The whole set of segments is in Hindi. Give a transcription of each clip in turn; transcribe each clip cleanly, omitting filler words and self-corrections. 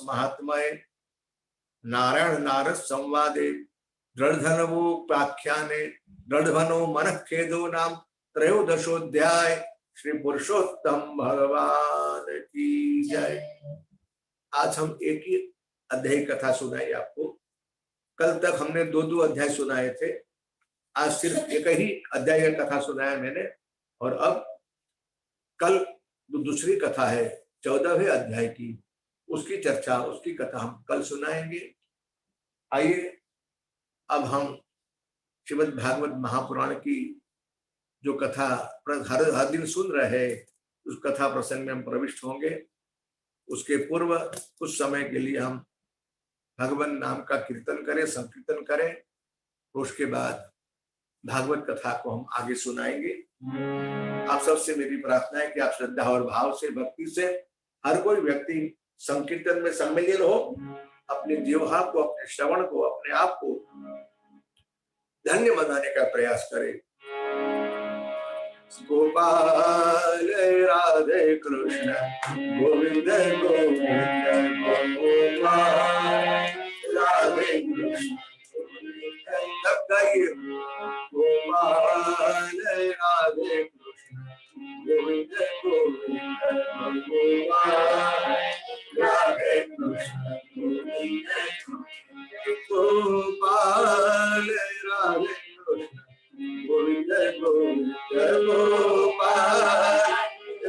महात्मये नारायण नारद संवादे दृढ़धनवोपाख्याने दृढ़धनो मनः खेदो नाम त्रयोदशोध्याय। श्री पुरुषोत्तम भगवान की जय। आज हम एक ही अध्याय कथा सुनाई आपको। कल तक हमने दो दो अध्याय सुनाए थे, आज सिर्फ एक ही अध्याय का कथा सुनाया मैंने। और अब कल दूसरी कथा है 14वें अध्याय की, उसकी चर्चा, उसकी कथा हम कल सुनाएंगे। आइए अब हम श्रीमद् भागवत महापुराण की जो कथा हर दिन सुन रहे हैं, उस कथा प्रसंग में हम प्रविष्ट होंगे। उसके पूर्व कुछ समय के लिए हम भगवान नाम का कीर्तन करें, संकीर्तन करें। उसके बाद भागवत कथा को हम आगे सुनाएंगे। आप सबसे मेरी प्रार्थना है कि आप श्रद्धा और भाव से, भक्ति से हर कोई व्यक्ति संकीर्तन में सम्मिलित हो, अपने जीवहा को, अपने श्रवण को, अपने आप को धन्य बनाने का प्रयास करे। गोपाल राधे कृष्ण गोविंद गोविंद गोपाल राधे कृष्ण गोपाल राधे कृष्ण गोविंद गोविंद गोपाल राधे कृष्ण गोपाल राधे कृष्ण गोविंद गोविंद गोपाल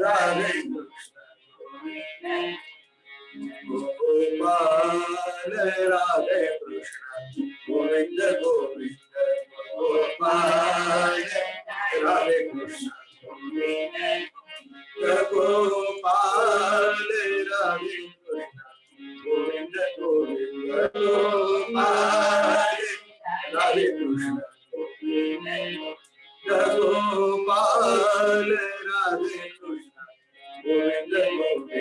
राधे कृष्ण गोपाल राधे कृष्ण गोविंद गोविंद गोपाल राधे कृष्ण गोपाल राधे कृष्ण गोविंद गोविंद गोपाल राधे कृष्ण गोपाल राधे कृष्ण गोविंद गोविंद गोपाल राधे गोविंद गोविंद राधे गोविंद राधे गोविंद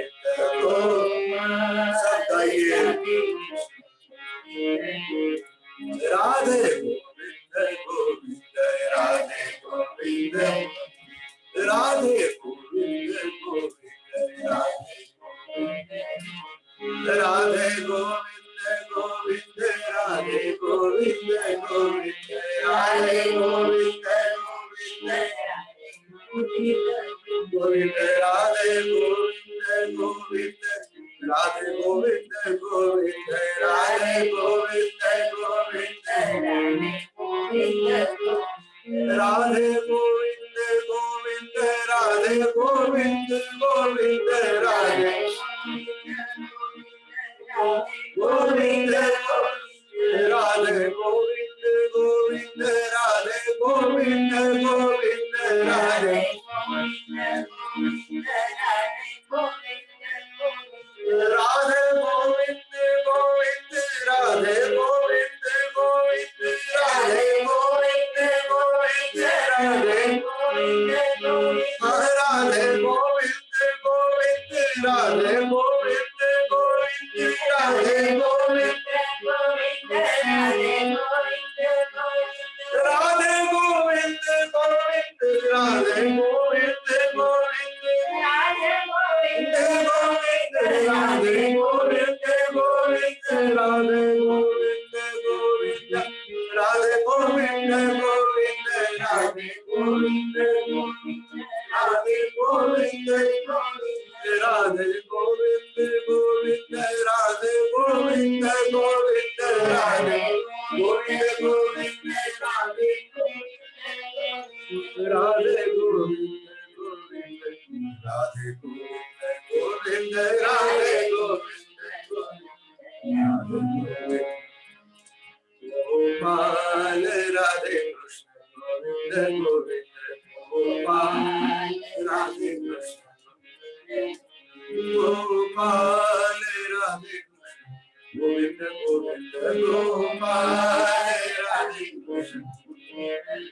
गोविंद राधे गोविंद गोविंद राधे गोविंद गोविंद राधे गोविंद गोविंद राधे गोविंद गोविंद राधे गोविंद गोविंद राधे गोविंद गोविंद राधे गोविंद गोविंद राधे गोविंद गोविंद राधे गोविंद राधे गोविंद गोविंद राधे गोविंद गोविंद राधे राधे गोविंद गोविंद राधे गोविंद गोविंद राधे गोविंद गोविंद राधे राधे गोविंद गोविंद राधे गोविंद गोविंद राधे गोविंद राधे गोविंद गोविंद राधे गोविंद गोविंद राधे गोविंद गोविंद राधे गोविंद गोविंद राधे गोविंद गोविंद राधे गोविंद राधे गोविंद राधे गोविंद गोविंद राधे गोविंद गोविंद राधे गोविंद गोविंद राधे राधे गोविंद गोविंद राधे गोविंद गोविंद राधे गोविंद गोपाल राधे कृष्ण गोविंद गोविंद गोपाल राधे कृष्ण गोपाल राधे कृष्ण गोविंद गोविंद गोपाल राधे कृष्ण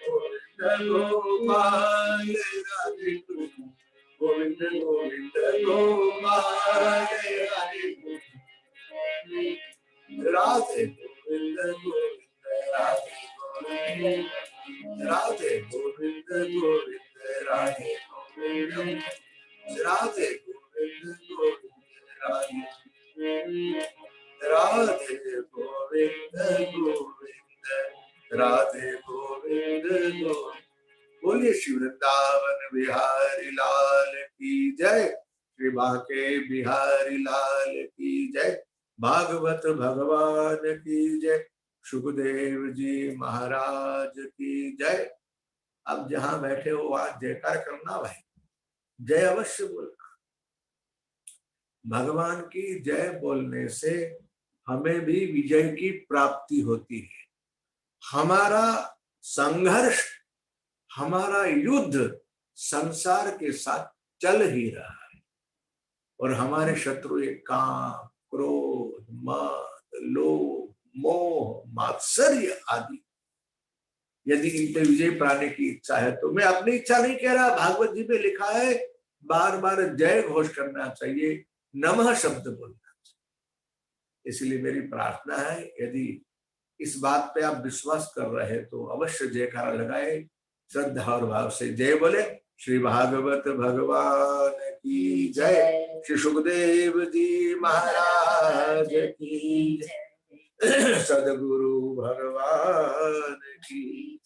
गोविंद गोपाल राधे कृष्ण गोविंद गोविंद गोपाल राधे कृष्ण राधे गोविंद गोविंद राधे गोविंद राधे गोविंद गोविंद राधे गोविंद राधे गोविंद गोविंद राधे राधे गोविंद गोविंद राधे गोविंद गोविंद। बोलिए श्री वृंदावन बिहारी लाल की जय, श्री बांके बिहारी लाल की जय, भागवत भगवान की जय, सुखदेव जी महाराज की जय। अब जहां बैठे हो वहां जयकार करना भाई, जय अवश्य बोलना। भगवान की जय बोलने से हमें भी विजय की प्राप्ति होती है। हमारा संघर्ष, हमारा युद्ध संसार के साथ चल ही रहा है और हमारे शत्रु ये काम, क्रोध, मद, लोभ, मोह, मात्सर्य आदि, यदि इन पे विजय पाने की इच्छा है तो, मैं अपनी इच्छा नहीं कह रहा, भागवत जी में लिखा है बार बार जय घोष करना चाहिए, नमः शब्द बोलना चाहिए। इसलिए मेरी प्रार्थना है, यदि इस बात पे आप विश्वास कर रहे हैं तो अवश्य जयकारा लगाए, श्रद्धा और भाव से जय बोले। श्री भागवत भगवान की जय, श्री सुखदेव जी महाराज की जय, सदगुरु भगवान की।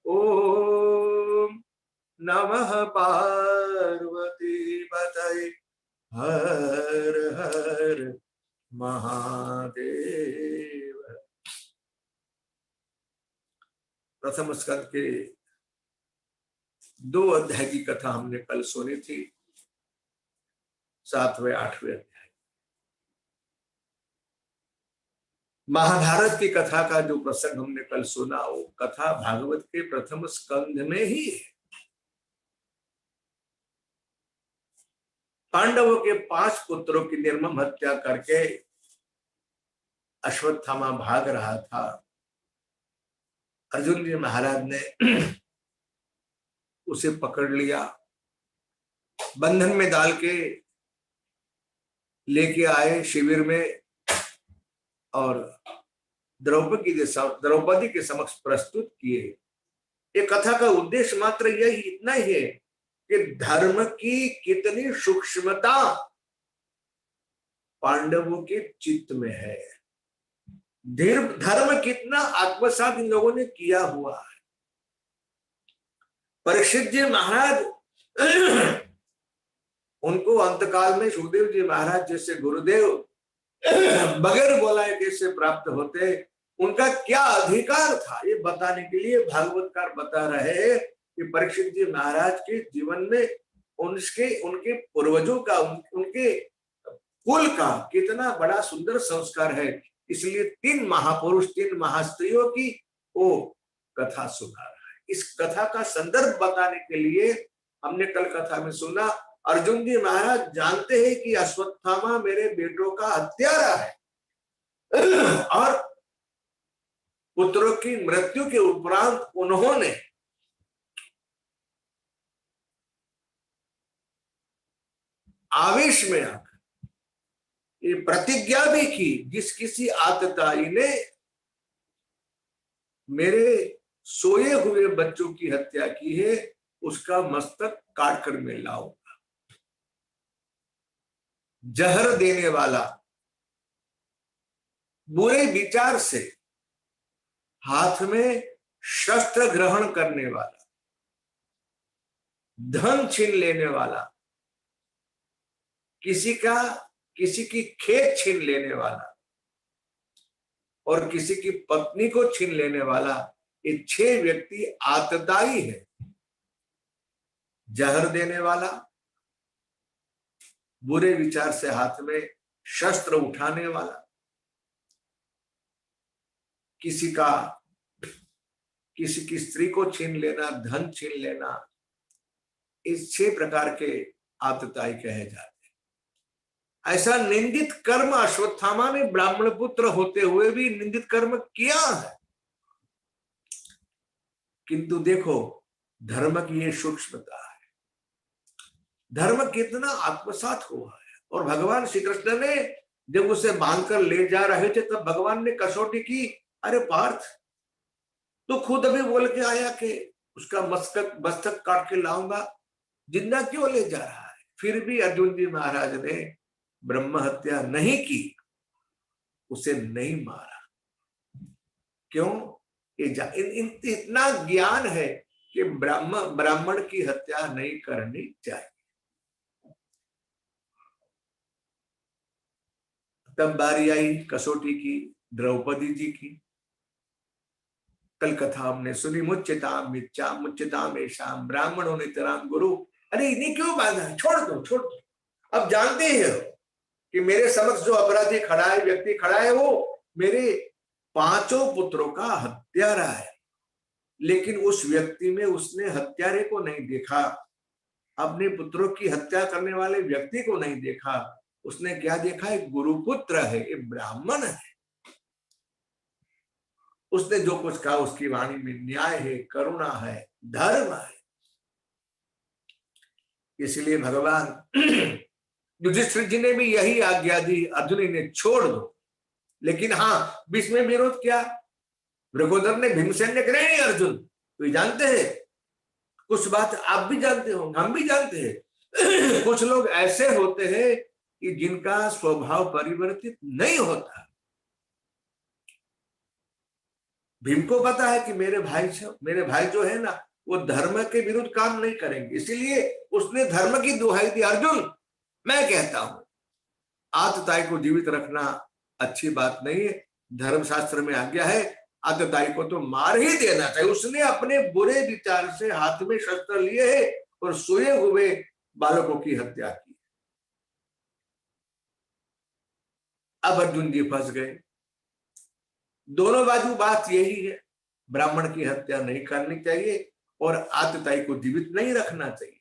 ओम नमः पार्वती पतये हर हर महादेव। प्रथम स्कंद के 2 अध्याय की कथा हमने कल सुनी थी, 7वें 8वें अध्याय। महाभारत की कथा का जो प्रसंग हमने कल सुना, वो कथा भागवत के प्रथम स्कंद में ही है। पांडवों के 5 पुत्रों की निर्मम हत्या करके अश्वत्थामा भाग रहा था। अर्जुन जी महाराज ने उसे पकड़ लिया, बंधन में डाल के लेके आए शिविर में और द्रौपदी के समक्ष प्रस्तुत किए। ये कथा का उद्देश्य मात्र यही इतना ही है कि धर्म की कितनी सूक्ष्मता पांडवों के चित्त में है, धर्म कितना आत्मसात इन लोगों ने किया हुआ है। परीक्षित जी महाराज उनको अंतकाल में सुखदेव जी महाराज जैसे गुरुदेव बगैर बोलाए कैसे प्राप्त होते, उनका क्या अधिकार था, ये बताने के लिए भागवतकार बता रहे हैं कि परीक्षित जी महाराज के जीवन में उनके पूर्वजों का, उनके कुल का कितना बड़ा सुंदर संस्कार है। इसलिए 3 महापुरुष, 3 महास्त्रियों की वो कथा सुना रहा है। इस कथा का संदर्भ बताने के लिए हमने कल कथा में सुना, अर्जुन जी महाराज जानते हैं कि अश्वत्थामा मेरे बेटों का हत्यारा है और पुत्रों की मृत्यु के उपरांत उन्होंने आवेश में आकर ये प्रतिज्ञा भी की, जिस किसी आतताई ने मेरे सोए हुए बच्चों की हत्या की है उसका मस्तक काट कर मैं लाऊंगा। जहर देने वाला, बुरे विचार से हाथ में शस्त्र ग्रहण करने वाला, धन छीन लेने वाला, किसी की खेत छीन लेने वाला और किसी की पत्नी को छीन लेने वाला, ये 6 व्यक्ति आतताई है। जहर देने वाला, बुरे विचार से हाथ में शस्त्र उठाने वाला, किसी की स्त्री को छीन लेना, धन छीन लेना, इस 6 प्रकार के आतताई कहे जाते। ऐसा निंदित कर्म अश्वत्थामा ने ब्राह्मण पुत्र होते हुए भी निंदित कर्म किया है। किंतु देखो धर्म की ये सूक्ष्मता है, धर्म कितना आत्मसात हुआ है। और भगवान श्री कृष्ण ने जब उसे बांधकर ले जा रहे थे तब भगवान ने कसौटी की, अरे पार्थ तो खुद अभी बोल के आया कि उसका मस्तक काट के लाऊंगा, जिंदा क्यों ले जा रहा है? फिर भी अर्जुन जी महाराज ने ब्रह्म हत्या नहीं की, उसे नहीं मारा। क्यों? इतना ज्ञान है कि ब्राह्मण की हत्या नहीं करनी चाहिए। तब बारी आई कसौटी की, द्रौपदी जी की। कल कथा हमने सुनी, मुच्यताम मिच्चा मुच्यताम ऐशाम ब्राह्मणों नितराम गुरु। अरे इन्हें क्यों बांधा? छोड़ दो, छोड़ दो। अब जानते हैं कि मेरे समक्ष जो अपराधी खड़ा है, व्यक्ति खड़ा है, वो मेरे 5 पुत्रों का हत्यारा है। लेकिन उस व्यक्ति में उसने हत्यारे को नहीं देखा, अपने पुत्रों की हत्या करने वाले व्यक्ति को नहीं देखा। उसने क्या देखा? एक गुरुपुत्र है, एक ब्राह्मण है। उसने जो कुछ कहा उसकी वाणी में न्याय है, करुणा है, धर्म है। इसलिए भगवान युधिष्ठिर जी ने भी यही आज्ञा दी, अर्जुन ने छोड़ दो। लेकिन हाँ, बीच में विरोध किया वृकोदर ने, भीमसेन ने कहा नहीं अर्जुन, तो जानते हैं कुछ बात आप भी जानते हो, हम भी जानते हैं कुछ लोग ऐसे होते हैं कि जिनका स्वभाव परिवर्तित नहीं होता। भीम को पता है कि मेरे भाई जो है ना, वो धर्म के विरुद्ध काम नहीं करेंगे, इसीलिए उसने धर्म की दुहाई दी। अर्जुन, मैं कहता हूं आतताई को जीवित रखना अच्छी बात नहीं है। धर्मशास्त्र में आज्ञा है आतताई को तो मार ही देना चाहिए। उसने अपने बुरे विचार से हाथ में शस्त्र लिए है और सोए हुए बालकों की हत्या की। अब अर्जुन जी फंस गए। दोनों बाजू बात यही है, ब्राह्मण की हत्या नहीं करनी चाहिए और आतताई को जीवित नहीं रखना चाहिए।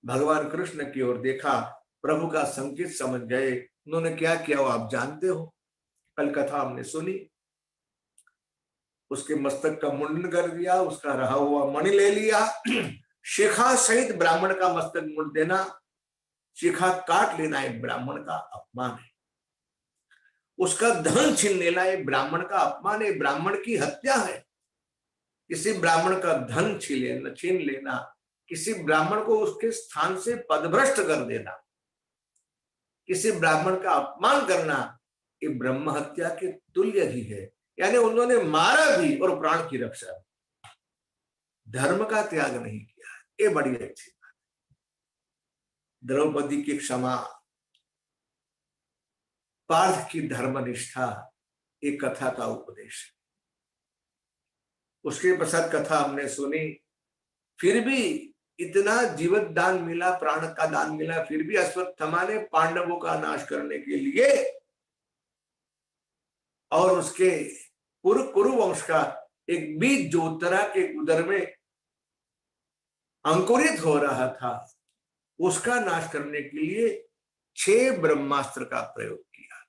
भगवान कृष्ण की ओर देखा, प्रभु का संकेत समझ गए। उन्होंने क्या किया वो आप जानते हो, कल कथा हमने सुनी। उसके मस्तक का मुंडन कर दिया, उसका रहा हुआ मणि ले लिया। शिखा सहित ब्राह्मण का मस्तक मुंड देना, शिखा काट लेना एक ब्राह्मण का अपमान है। उसका धन छीन लेना एक ब्राह्मण का अपमान है, ब्राह्मण की हत्या है। किसी ब्राह्मण का धन छीन लेना, किसी ब्राह्मण को उसके स्थान से पदभ्रष्ट कर देना, किसी ब्राह्मण का अपमान करना, ये ब्रह्म हत्या के तुल्य ही है। यानी उन्होंने मारा भी और प्राण की रक्षा, धर्म का त्याग नहीं किया। ये बड़ी अच्छी बात। द्रौपदी की क्षमा, पार्थ की धर्मनिष्ठा, एक कथा का उपदेश। उसके पश्चात कथा हमने सुनी, फिर भी इतना जीवन दान मिला, प्राण का दान मिला, फिर भी अश्वत्थामा ने पांडवों का नाश करने के लिए और उसके कुरु वंश का एक बीज जो उत्तरा के उदर में अंकुरित हो रहा था, उसका नाश करने के लिए 6 ब्रह्मास्त्र का प्रयोग किया।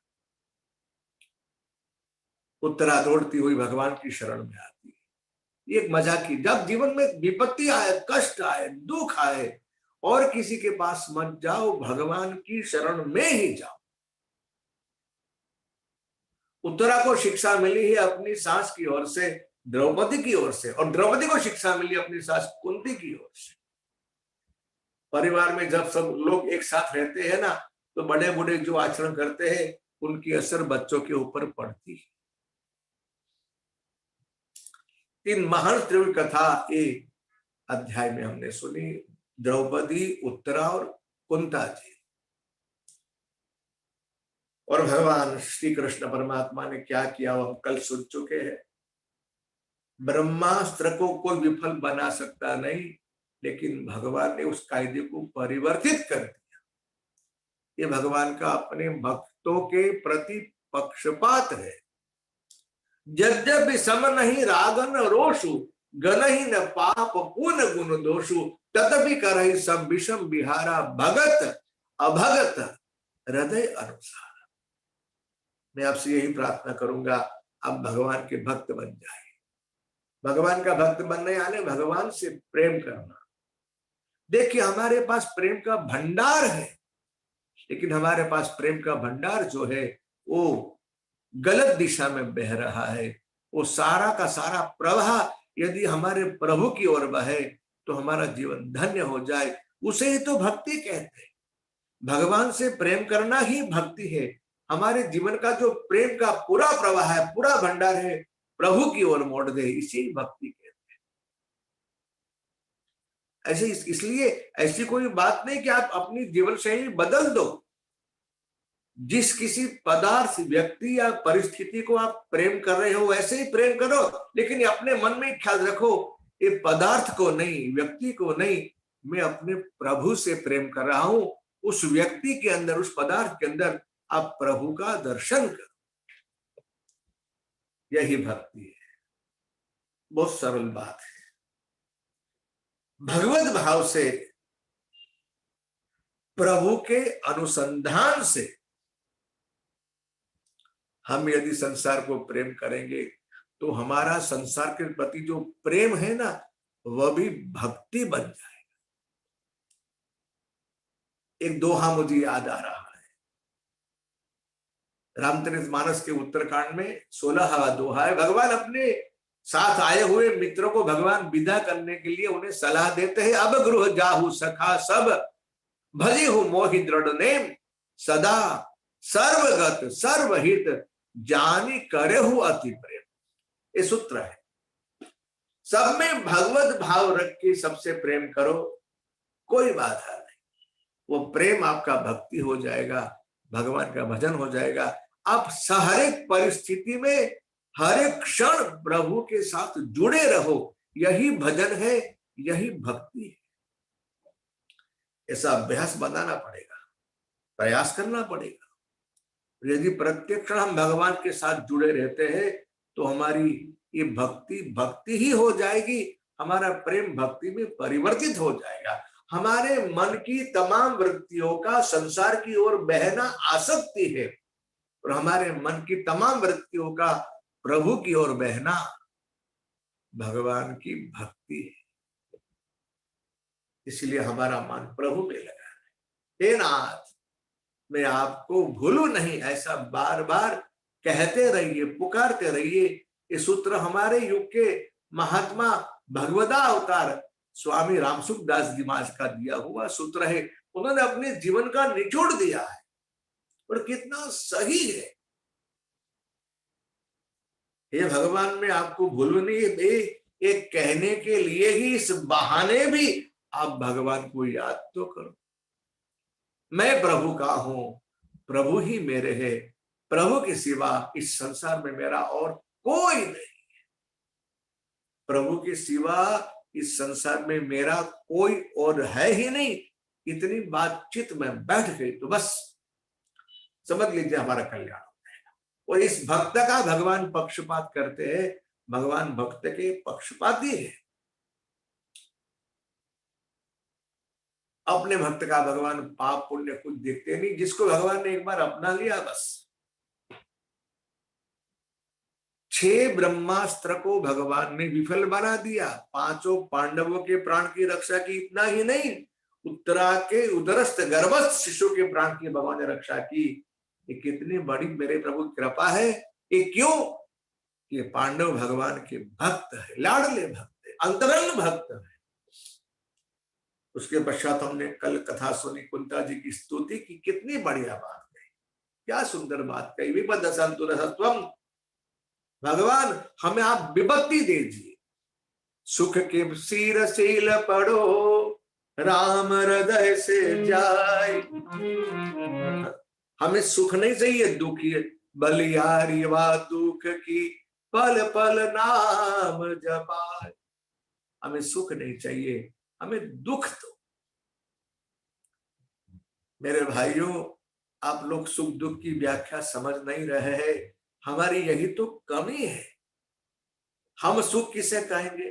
उत्तरा दौड़ती हुई भगवान की शरण में आती है। एक मजा की, जब जीवन में विपत्ति आए, कष्ट आए, दुख आए, और किसी के पास मत जाओ, भगवान की शरण में ही जाओ। उत्तरा को शिक्षा मिली है अपनी सास की ओर से, द्रौपदी की ओर से, और द्रौपदी को शिक्षा मिली अपनी सास कुंती की ओर से। परिवार में जब सब लोग एक साथ रहते हैं ना, तो बड़े बूढ़े जो आचरण करते हैं उनकी असर बच्चों के ऊपर पड़ती है। 3 महान त्रिवि कथा एक अध्याय में हमने सुनी, द्रौपदी, उत्तरा और कुंता जी। और भगवान श्री कृष्ण परमात्मा ने क्या किया वो हम कल सुन चुके हैं। ब्रह्मास्त्र को कोई विफल बना सकता नहीं, लेकिन भगवान ने उस कायदे को परिवर्तित कर दिया। ये भगवान का अपने भक्तों के प्रति पक्षपात है। यद्यपि सम नहीं रागन रोषु, गण ही न पाप पुन गुण दोषु, तदपि करहि सब विषम विहारा, भगत अभगत हृदय अनुसार। मैं आपसे यही प्रार्थना करूंगा, आप भगवान के भक्त बन जाए। भगवान का भक्त बनने यानी भगवान से प्रेम करना। देखिए, हमारे पास प्रेम का भंडार है, लेकिन हमारे पास प्रेम का भंडार जो है वो गलत दिशा में बह रहा है। वो सारा का सारा प्रवाह यदि हमारे प्रभु की ओर बहे तो हमारा जीवन धन्य हो जाए। उसे ही तो भक्ति कहते हैं। भगवान से प्रेम करना ही भक्ति है। हमारे जीवन का जो प्रेम का पूरा प्रवाह है, पूरा भंडार है, प्रभु की ओर मोड़ दे, इसी भक्ति के ऐसे। इसलिए ऐसी कोई बात नहीं कि आप अपनी जीवन शैली बदल दो। जिस किसी पदार्थ, व्यक्ति या परिस्थिति को आप प्रेम कर रहे हो वैसे ही प्रेम करो, लेकिन अपने मन में ख्याल रखो ये पदार्थ को नहीं, व्यक्ति को नहीं, मैं अपने प्रभु से प्रेम कर रहा हूं। उस व्यक्ति के अंदर, उस पदार्थ के अंदर आप प्रभु का दर्शन करो, यही भक्ति है। बहुत सरल बात है। भगवत भाव से, प्रभु के अनुसंधान से हम यदि संसार को प्रेम करेंगे तो हमारा संसार के प्रति जो प्रेम है ना, वह भी भक्ति बन जाएगा। एक दोहा मुझे याद आ रहा है, रामचरितमानस के उत्तरकांड में 16वां दोहा है। भगवान अपने साथ आए हुए मित्रों को भगवान विदा करने के लिए उन्हें सलाह देते हैं, अब गृह जाहु सखा सब, भजे हो मोहि दृढ़ नेम, सदा सर्वगत सर्वहित जानी करे हो अति प्रेम। ये सूत्र है। सब में भगवत भाव रख के सबसे प्रेम करो, कोई बाधा नहीं। वो प्रेम आपका भक्ति हो जाएगा, भगवान का भजन हो जाएगा। आप हर एक परिस्थिति में, हर एक क्षण प्रभु के साथ जुड़े रहो, यही भजन है, यही भक्ति है। ऐसा अभ्यास बनाना पड़ेगा, प्रयास करना पड़ेगा। यदि प्रत्येक क्षण हम भगवान के साथ जुड़े रहते हैं तो हमारी ये भक्ति भक्ति ही हो जाएगी, हमारा प्रेम भक्ति में परिवर्तित हो जाएगा। हमारे मन की तमाम वृत्तियों का संसार की ओर बहना आसक्ति है, और हमारे मन की तमाम वृत्तियों का प्रभु की ओर बहना भगवान की भक्ति है। इसलिए हमारा मन प्रभु में लगा है। हे नाथ, मैं आपको भूलू नहीं, ऐसा बार बार कहते रहिए, पुकारते रहिए। ये सूत्र हमारे युग के महात्मा भगवदा अवतार स्वामी रामसुखदास जी महाराज का दिया हुआ सूत्र है। उन्होंने अपने जीवन का निचोड़ दिया है और कितना सही है। हे भगवान, मैं आपको भूलू नहीं, एक कहने के लिए ही, इस बहाने भी आप भगवान को याद तो करो। मैं प्रभु का हूं, प्रभु ही मेरे है, प्रभु के सिवा इस संसार में मेरा और कोई नहीं है। प्रभु के सिवा इस संसार में मेरा कोई और है ही नहीं। इतनी बातचीत में बैठ गई तो बस समझ लीजिए हमारा कल्याण हो जाएगा। और इस भक्त का भगवान पक्षपात करते हैं, भगवान भक्त के पक्षपाती है। अपने भक्त का भगवान पाप पुण्य कुछ देखते नहीं, जिसको भगवान ने एक बार अपना लिया बस। 6 ब्रह्मास्त्र को भगवान ने विफल बना दिया, 5 पांडवों के प्राण की रक्षा की। इतना ही नहीं, उत्तरा के उदरस्थ गर्भस्थ शिशु के प्राण की भगवान ने रक्षा की। ये कितनी बड़ी मेरे प्रभु की कृपा है। ये क्यों? ये पांडव भगवान के भक्त है, लाडले भक्त है, अंतरंग भक्त है। उसके पश्चात हमने कल कथा सुनी कुंता जी की स्तुति की, कितनी बढ़िया बात कही, क्या सुंदर बात कही। विपद संतुरसत्वम, भगवान हमें आप विपत्ति दीजिए, सुख के शीर शील पढ़ो, राम हृदय से जाए। हमें सुख नहीं चाहिए, दुखी बलियारी वा दुख की पल पल नाम जपाए। हमें सुख नहीं चाहिए, हमें दुख दो। मेरे भाइयों, आप लोग सुख दुख की व्याख्या समझ नहीं रहे हैं, हमारी यही तो कमी है। हम सुख किसे कहेंगे,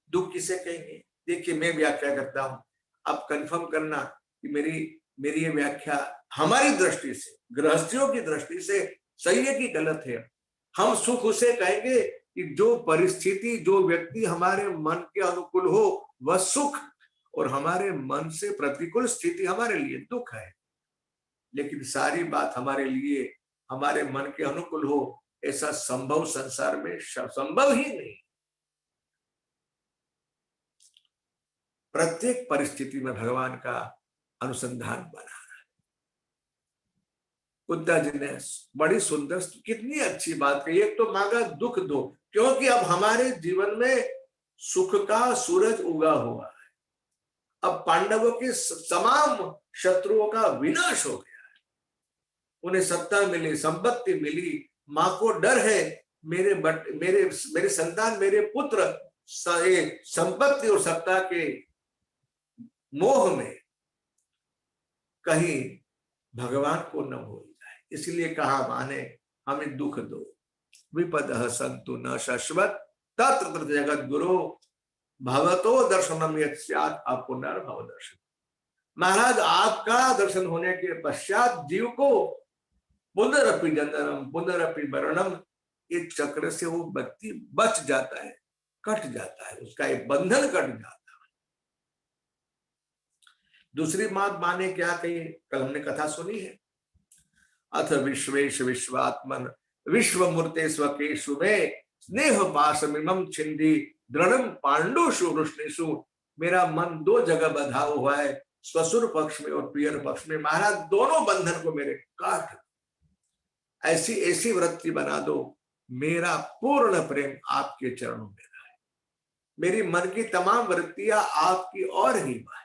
दुख किसे कहेंगे? देखिए, मैं व्याख्या करता हूं, आप कंफर्म करना कि मेरी ये व्याख्या हमारी दृष्टि से, गृहस्थियों की दृष्टि से सही है कि गलत है। हम सुख उसे कहेंगे कि जो परिस्थिति, जो व्यक्ति हमारे मन के अनुकूल हो वह सुख, और हमारे मन से प्रतिकूल स्थिति हमारे लिए दुख है। लेकिन सारी बात हमारे लिए, हमारे मन के अनुकूल हो, ऐसा संभव संसार में संभव ही नहीं। प्रत्येक परिस्थिति में भगवान का अनुसंधान बना रहा है। बुद्धा जी ने बड़ी सुंदर, कितनी अच्छी बात कही। एक तो मांगा दुख दो, क्योंकि अब हमारे जीवन में सुख का सूरज उगा हुआ है। अब पांडवों के तमाम शत्रुओं का विनाश हो गया है, उन्हें सत्ता मिली, संपत्ति मिली। मां को डर है मेरे मेरे संतान, मेरे पुत्र संपत्ति और सत्ता के मोह में कहीं भगवान को न भूल जाए, इसलिए कहा माने हमें दुख दो। विपदः सन्तु न शश्वत तत्र तत्र जगत गुरु भवतो दर्शनम यत् स्यात् अपुनर्भव दर्शन। महाराज, आपका दर्शन होने के पश्चात जीव को पुनरपि जननम पुनरपि मरणम, इस चक्र से वो व्यक्ति बच जाता है, कट जाता है, उसका एक बंधन कट जाता है। दूसरी बात माने क्या कही, कल हमने कथा सुनी है। अथ विश्वेश विश्वात्मन विश्व मूर्ते स्वकेशु में स्नेह पाशमिमं छिंदी दृढ़म पांडुषु वृष्णिषु। मेरा मन दो जगह बंधा हुआ है, ससुर पक्ष में और पियर पक्ष में। महाराज, दोनों बंधन को मेरे काट, ऐसी ऐसी वृत्ति बना दो, मेरा पूर्ण प्रेम आपके चरणों में रहे, मेरी मन की तमाम वृत्तियां आपकी ओर ही बहे।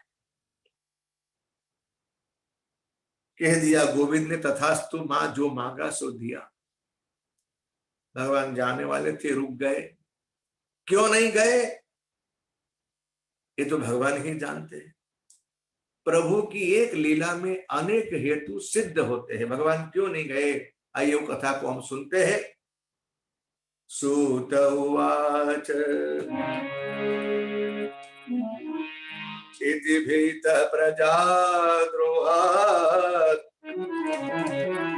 कह दिया गोविंद ने, तथास्तु मां, जो मांगा सो दिया। भगवान जाने वाले थे, रुक गए। क्यों नहीं गए, ये तो भगवान ही जानते हैं। प्रभु की एक लीला में अनेक हेतु सिद्ध होते हैं। भगवान क्यों नहीं गए, आइए वो कथा को हम सुनते हैं। सूत उवाच इति भीत प्रजाद्रोहात्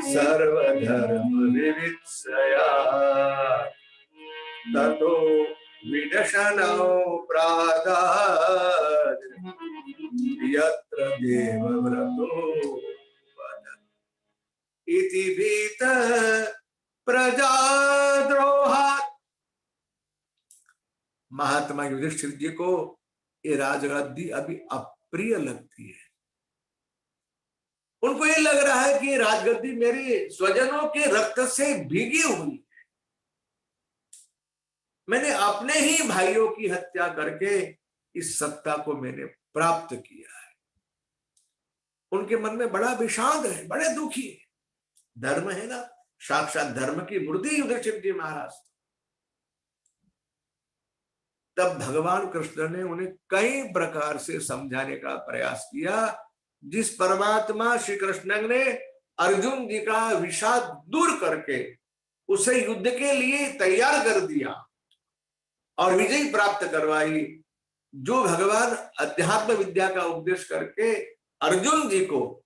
सर्वधर्म विवित्सया ततो विदशनौ प्रादात् यत्र देवव्रतो वदन्। इति भीत प्रजाद्रोहात्। महात्मा युधिष्ठिर जी को ये राजगद्दी अभी अप्रिय लगती है। उनको ये लग रहा है कि राजगद्दी मेरे स्वजनों के रक्त से भीगी हुई है, मैंने अपने ही भाइयों की हत्या करके इस सत्ता को मैंने प्राप्त किया है। उनके मन में बड़ा विषाद है, बड़े दुखी है। धर्म है ना, साक्षात धर्म की मूर्ति युधिष्ठिर जी महाराज। तब भगवान कृष्ण ने उन्हें कई प्रकार से समझाने का प्रयास किया। जिस परमात्मा श्री कृष्ण ने अर्जुन जी का विषाद दूर करके उसे युद्ध के लिए तैयार कर दिया और विजय प्राप्त करवाई, जो भगवान अध्यात्म विद्या का उपदेश करके अर्जुन जी को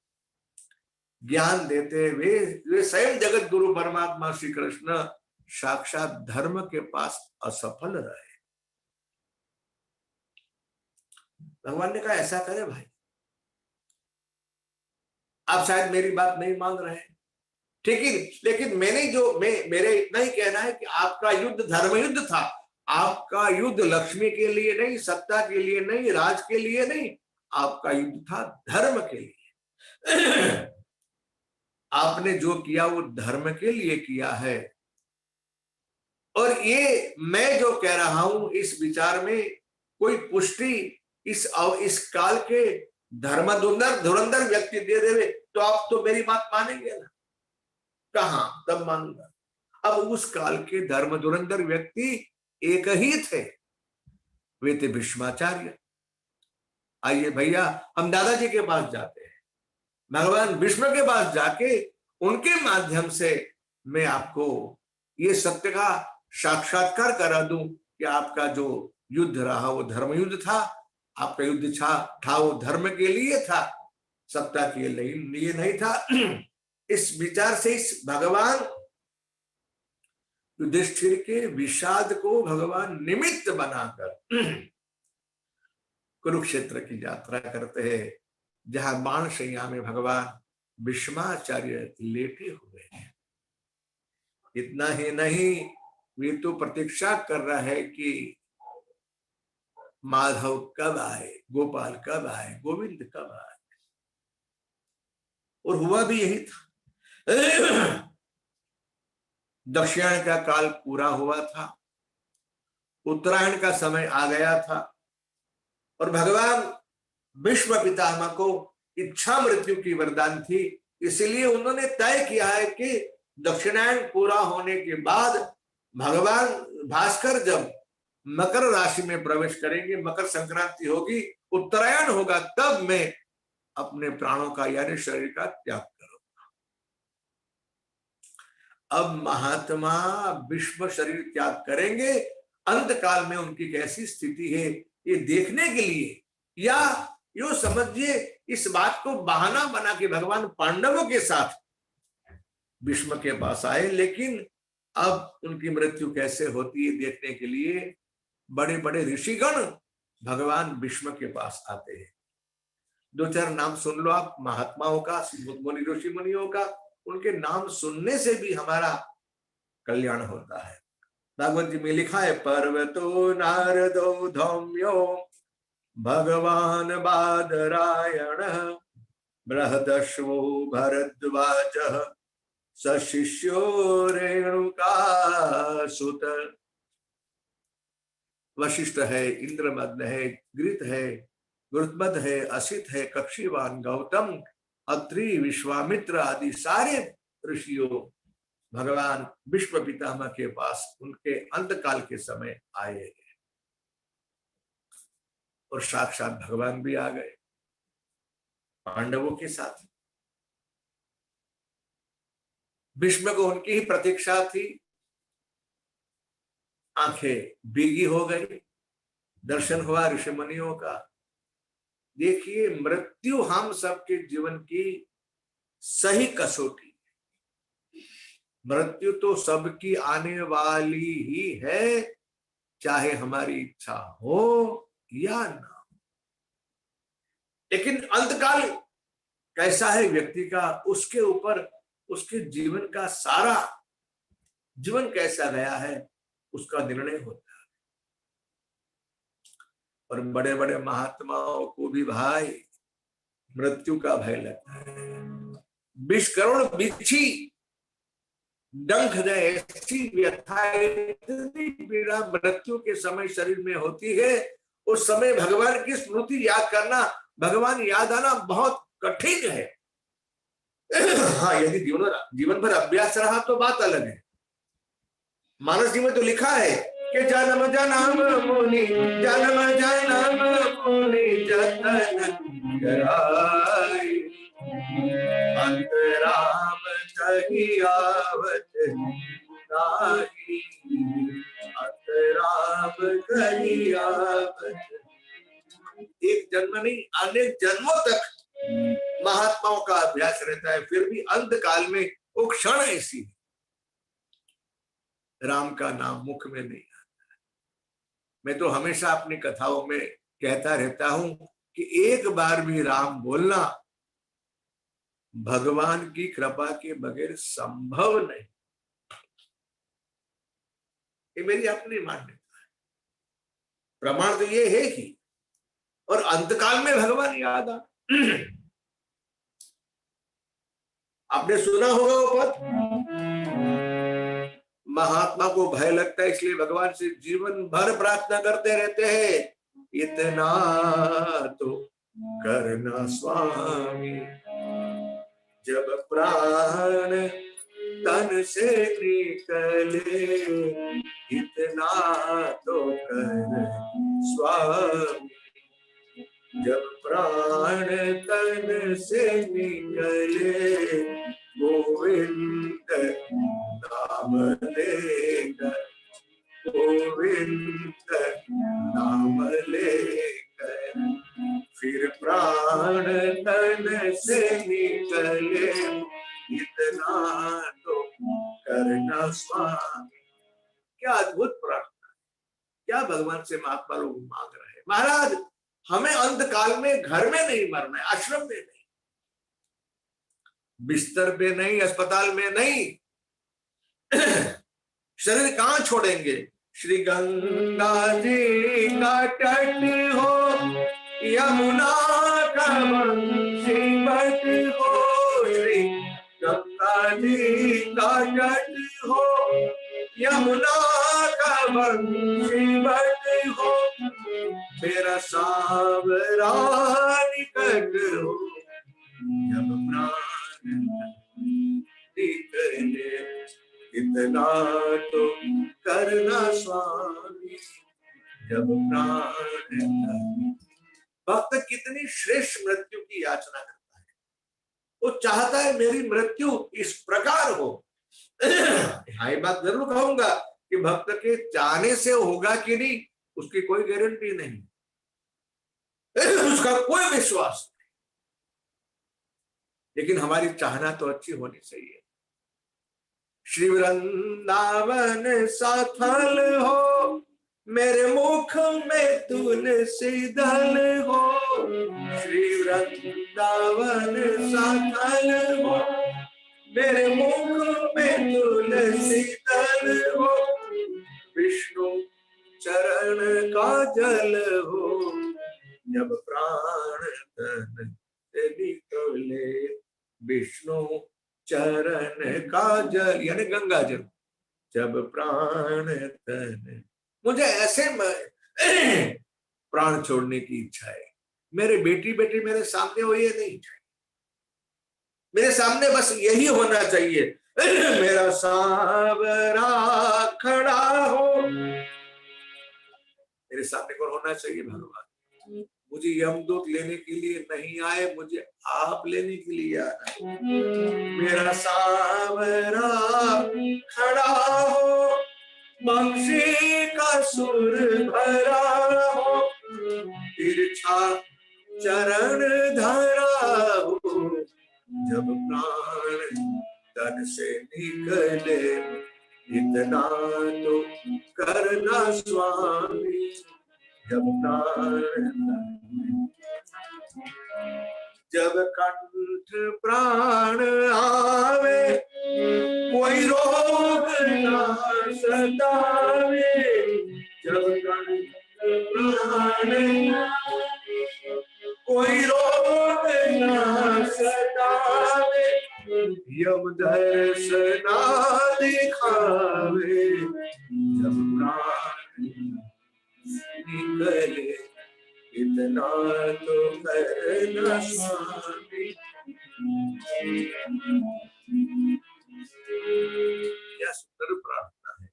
ज्ञान देते, वे स्वयं जगत गुरु परमात्मा श्री कृष्ण साक्षात धर्म के पास असफल रहे। भगवान ने कहा ऐसा करे भाई, आप शायद मेरी बात नहीं मान रहे, ठीक है, लेकिन मेरे इतना ही कहना है कि आपका युद्ध धर्म युद्ध था। आपका युद्ध लक्ष्मी के लिए नहीं, सत्ता के लिए नहीं, राज के लिए नहीं, आपका युद्ध था धर्म के लिए। आपने जो किया वो धर्म के लिए किया है। और ये मैं जो कह रहा हूं, इस विचार में कोई पुष्टि इस काल के धर्म धुरंधर व्यक्ति दे देवे तो आप तो मेरी बात मानेंगे ना, कहां तब मानूंगा। अब उस काल के धर्म धुरंधर व्यक्ति एक ही थे, वे थे भीष्माचार्य। आइए भैया, हम दादाजी के पास जाते हैं, भगवान विष्णु के पास जाके उनके माध्यम से मैं आपको ये सत्य का साक्षात्कार करा दूं कि आपका जो युद्ध रहा वो धर्म युद्ध था, आपका युद्ध था वो धर्म के लिए था, सत्ता के लिए नहीं था। इस विचार से इस भगवान युधिष्ठिर के विषाद को भगवान निमित्त बनाकर कुरुक्षेत्र की यात्रा करते हैं, जहां बाणशैया में भगवान भीष्माचार्य लेटे हुए हैं। इतना ही नहीं, वे तो प्रतीक्षा कर रहा है कि माधव कब आए, गोपाल कब आए, गोविंद कब आए। और हुआ भी यही था। दक्षिणायन का काल पूरा हुआ था, उत्तरायण का समय आ गया था और भगवान भीष्म पितामह को इच्छा मृत्यु की वरदान थी। इसलिए उन्होंने तय किया है कि दक्षिणायन पूरा होने के बाद भगवान भास्कर जब मकर राशि में प्रवेश करेंगे, मकर संक्रांति होगी, उत्तरायण होगा, तब मैं अपने प्राणों का यानी शरीर का त्याग करूंगा। अब महात्मा भीष्म शरीर त्याग करेंगे, अंत काल में उनकी कैसी स्थिति है ये देखने के लिए, या यो समझिए इस बात को बहाना बना के भगवान पांडवों के साथ भीष्म के पास आए, लेकिन अब उनकी मृत्यु कैसे होती है देखने के लिए बड़े बड़े ऋषिगण भगवान भीष्म के पास आते हैं। दो चार नाम सुन लो आप महात्माओं का, मुनि ऋषि मुनियों का, उनके नाम सुनने से भी हमारा कल्याण होता है। भागवत जी में लिखा है, पर्वतो नारदो धौम्यो भगवान बादरायण बृहदश्वो भरद्वाज सशिष्यो रेणुका सुत। वशिष्ठ है, इंद्रमग्न है, गृत है, गुरुत्मद है, असित है, कक्षीवान, गौतम, अत्रि, विश्वामित्र आदि सारे ऋषियों भगवान भीष्म पितामह के पास उनके अंतकाल के समय आए और साक्षात भगवान भी आ गए पांडवों के साथ। भीष्म को उनकी ही प्रतीक्षा थी, आंखें भीगी हो गई, दर्शन हुआ ऋषि मुनियों का। देखिए मृत्यु हम सबके जीवन की सही कसौटी, मृत्यु तो सबकी आने वाली ही है, चाहे हमारी इच्छा हो या ना हो। लेकिन अंतकाल कैसा है व्यक्ति का, उसके ऊपर उसके जीवन का सारा जीवन कैसा गया है उसका निर्णय होता है। और बड़े बड़े महात्माओं को भी भाई मृत्यु का भय लगता है। 20 करोड़ बिच्छी डंक दे, ऐसी व्यथा, इतनी पीड़ा मृत्यु के समय शरीर में होती है, उस समय भगवान की स्मृति याद करना, भगवान याद आना बहुत कठिन है। हाँ, यदि जीवन भर अभ्यास रहा तो बात अलग है। मानस जी में तो लिखा है कि जन्म जन्म मुनि जन्म जन्म मुनि जतन कराई, अंतराम कही आवत नाही, अंतराम कही आवत। एक जन्म नहीं, अनेक जन्मों तक महात्माओं का अभ्यास रहता है, फिर भी अंत काल में वो क्षण ऐसी है, राम का नाम मुख में नहीं आता है। मैं तो हमेशा अपनी कथाओं में कहता रहता हूं कि एक बार भी राम बोलना भगवान की कृपा के बगैर संभव नहीं। ये मेरी अपनी मान्यता है, प्रमाण तो ये है ही। और अंतकाल में भगवान याद आ, आपने सुना होगा वो पद, महात्मा को भय लगता है इसलिए भगवान से जीवन भर प्रार्थना करते रहते हैं, इतना तो करना स्वामी, जब प्राण तन से निकले, इतना तो कर स्वामी, जब प्राण तन से निकले, गोविंद नाम लेकर, गोविंद नाम लेकर, फिर प्राण तन से निकले, इतना तो करना स्वामी। क्या अद्भुत प्रार्थना, क्या भगवान से महात्मा लोग मांग रहे हैं। महाराज हमें अंत काल में घर में नहीं मरना है, आश्रम में नहीं, बिस्तर पे नहीं, अस्पताल में नहीं, शरीर कहां छोड़ेंगे? श्री गंगा जी का तट हो, यमुना का बंसी बट हो, श्री गंगा राधिका तट हो, यमुना का बंशी बट हो, मेरा सांवरा निकट हो, जब प्राण निकले, इतना तो करना स्वामी, जब प्राण। भक्त कितनी श्रेष्ठ मृत्यु की याचना करता है, वो चाहता है मेरी मृत्यु इस प्रकार हो। हाँ, बात जरूर कहूंगा कि भक्त के चाहने से होगा कि नहीं उसकी कोई गारंटी नहीं, उसका कोई विश्वास नहीं, लेकिन हमारी चाहना तो अच्छी होनी चाहिए। श्री वृंदावन सफल हो, मेरे मुख में तुलसी दल हो, श्री वृंदावन सफल हो, मेरे मुख में तुलसी दल हो, विष्णु चरण का जल हो, जब प्राण तन से निकले, विष्णु चरण का जल यानी गंगा जल, जब प्राण तन। मुझे ऐसे प्राण छोड़ने की इच्छा है। मेरे बेटी मेरे सामने हो, ये नहीं चाहिए, मेरे सामने बस यही होना चाहिए, मेरा सांवरा खड़ा हो। मेरे सामने कौन होना चाहिए? भगवान। मुझे यमदूत लेने के लिए नहीं आए, मुझे आप लेने के लिए आना। मेरा सांवरा खड़ा हो, बंशी का सुर भरा हो, तिरछा चरण धरा हो, जब प्राण तन से निकले, इतना तो करना स्वामी, जब प्राण। जब कंठ प्राण आवे, कोई रोग ना सतावे, जब कंठ प्राण कोई रोग ना सतावे, यम दर्शना दिखावे, जब प्राण निकले, इतना तो करना स्वामी। यह सुंदर प्रार्थना है।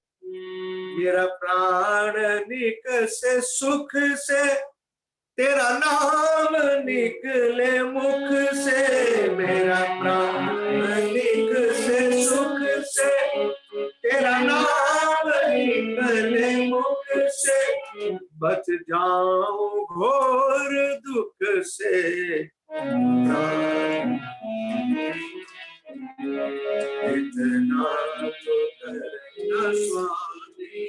मेरा प्राण निकसे सुख से, तेरा नाम निकले मुख से, मेरा प्राण निकसे सुख से, तेरा नाम निकले मुख से, बच जाऊं घोर दुख से, इतना तो करना स्वामी।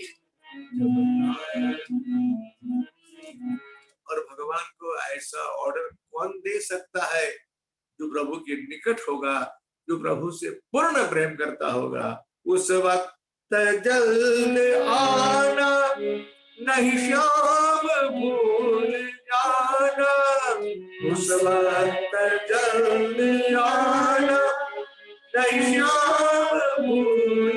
और भगवान को ऐसा ऑर्डर कौन दे सकता है? जो प्रभु के निकट होगा, जो प्रभु से पूर्ण प्रेम करता होगा। उस वक्त जल्द आना, नहीं श्याम भूल जाना, उस वक्त जल्द आना, नहीं श्याम भूल,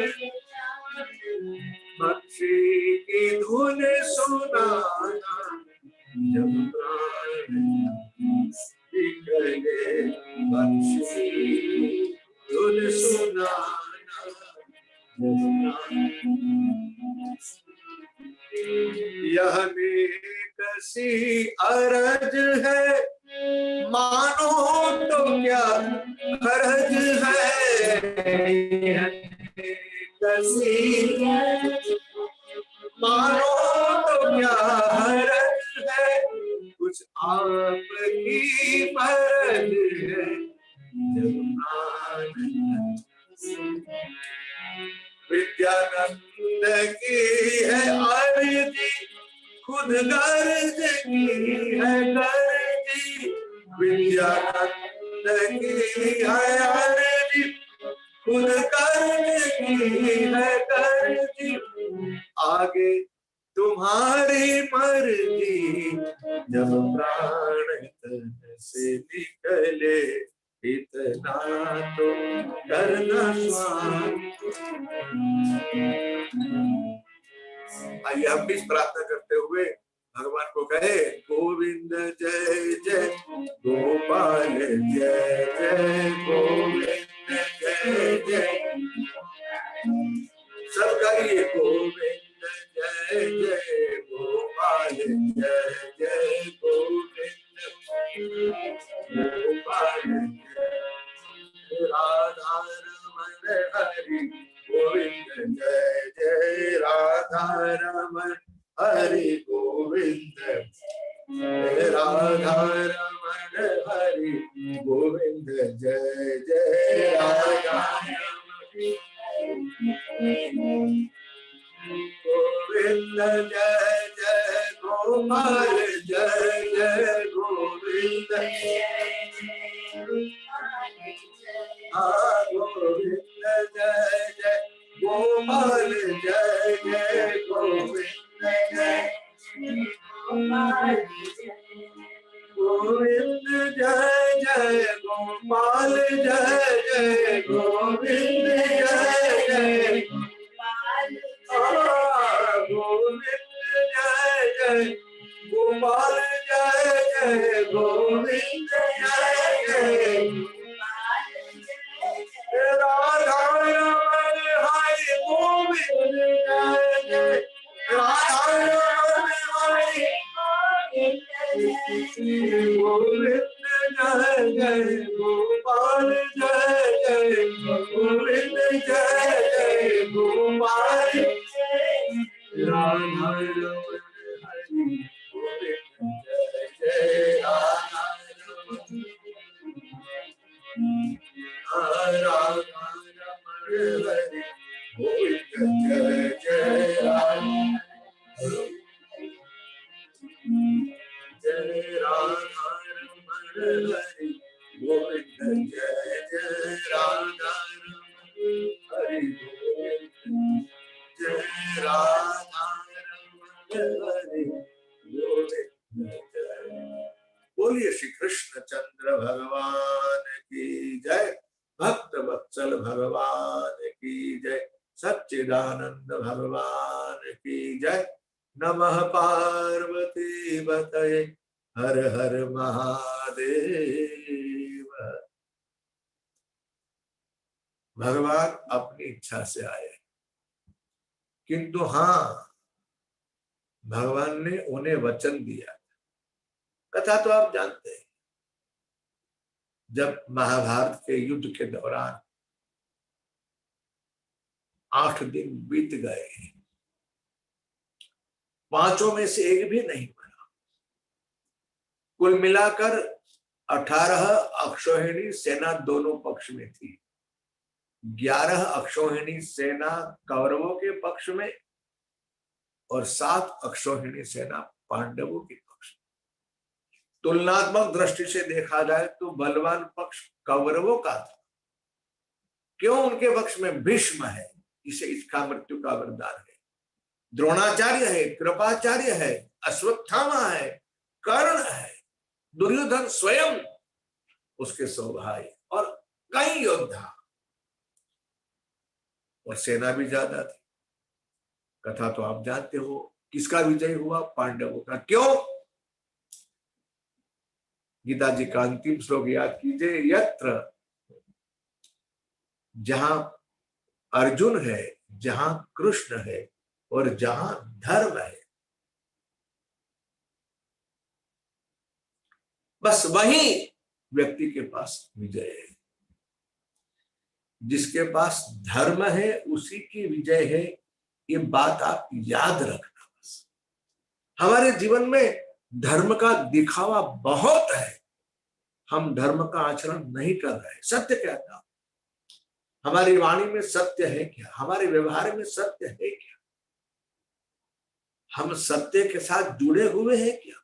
बंशी की धुन सुनाना, जब प्राण निकले, बंशी धुन सुनाना, यह नेकसी अरज है, मानो तो क्या हरज है, यह नेकसी मानो तो क्या हरज है, कुछ आपकी फर्ज है, जब प्राण। विद्यानंद की है अर्जी, खुद गर्ज की है गर्जी, विद्यानंद की है अर्जी, खुद गर्ज की है गर्जी, आगे तुम्हारी मर्जी, जब प्राण तन से निकले, इतना तो करना स्वामी। आइए हम भी प्रार्थना करते हुए भगवान को कहे, गोविंद जय जय गोपाल जय जय गोविंद जय जय। सब कहिए, गोविंद जय जय गोपाल जय जय गोविंद गोपाल जय राधा रमण हरि गोविंद जय जय राधा रमण हरि गोविंद राधा रमण हरि गोविंद जय जय राधा गोविंद जय जय गोपाल जय जय गोविंद गोविंद जय जय गोपाल जय जय गोविंद जय गोविंद जय जय गोपाल जय जय गोविंद जय जय गोविंद जय जय गोपाल जय जय गोविंद जय जय राधा रमण हरि गोविंद जय जय राधा रमण हरि गोविंद जय जय गोपाल जय जय गोविंद जय जय गोपाल राधा रमण हरि गोविंद जय जय राधा रमण हरि गोविंद जय जय राधा जय राधा रमण हरि गोविंद जय जय राधा रमण हरि गोविंद जय राधा रमण हरि गोविंद जय। बोलिए श्री कृष्ण चंद्र भगवान की जय, भक्त वत्सल भगवान की जय, सच्चिदानंद भगवान की जय। नमः पार्वती बतये हर हर महादेव। भगवान अपनी इच्छा से आए, किंतु हाँ, भगवान ने उन्हें वचन दिया। कथा तो आप जानते हैं, जब महाभारत के युद्ध के दौरान 8 दिन बीत गए, 5 में से एक भी नहीं बना। कुल मिलाकर 18 अक्षौहिणी सेना दोनों पक्ष में थी। 11 अक्षौहिणी सेना कौरवों के पक्ष में और 7 अक्षौहिणी सेना पांडवों के पक्ष में। तुलनात्मक दृष्टि से देखा जाए तो बलवान पक्ष कौरवों का था। क्यों? उनके पक्ष में भीष्म है, इसे इसका मृत्यु का वरदान है, द्रोणाचार्य है, कृपाचार्य है, अश्वत्थामा है, कर्ण है, दुर्योधन स्वयं, उसके 100 भाई और कई योद्धा, और सेना भी ज्यादा थी। कथा तो आप जानते हो, किसका विजय हुआ? पांडवों का। क्यों? गीता जी का अंतिम श्लोक याद कीजिए, यत्र जहां अर्जुन है, जहां कृष्ण है और जहां धर्म है, बस वही व्यक्ति के पास विजय है। जिसके पास धर्म है उसी की विजय है, ये बात आप याद रखना। बस हमारे जीवन में धर्म का दिखावा बहुत है, हम धर्म का आचरण नहीं कर रहे। सत्य क्या था? हमारी वाणी में सत्य है क्या? हमारे व्यवहार में सत्य है क्या? हम सत्य के साथ जुड़े हुए हैं क्या?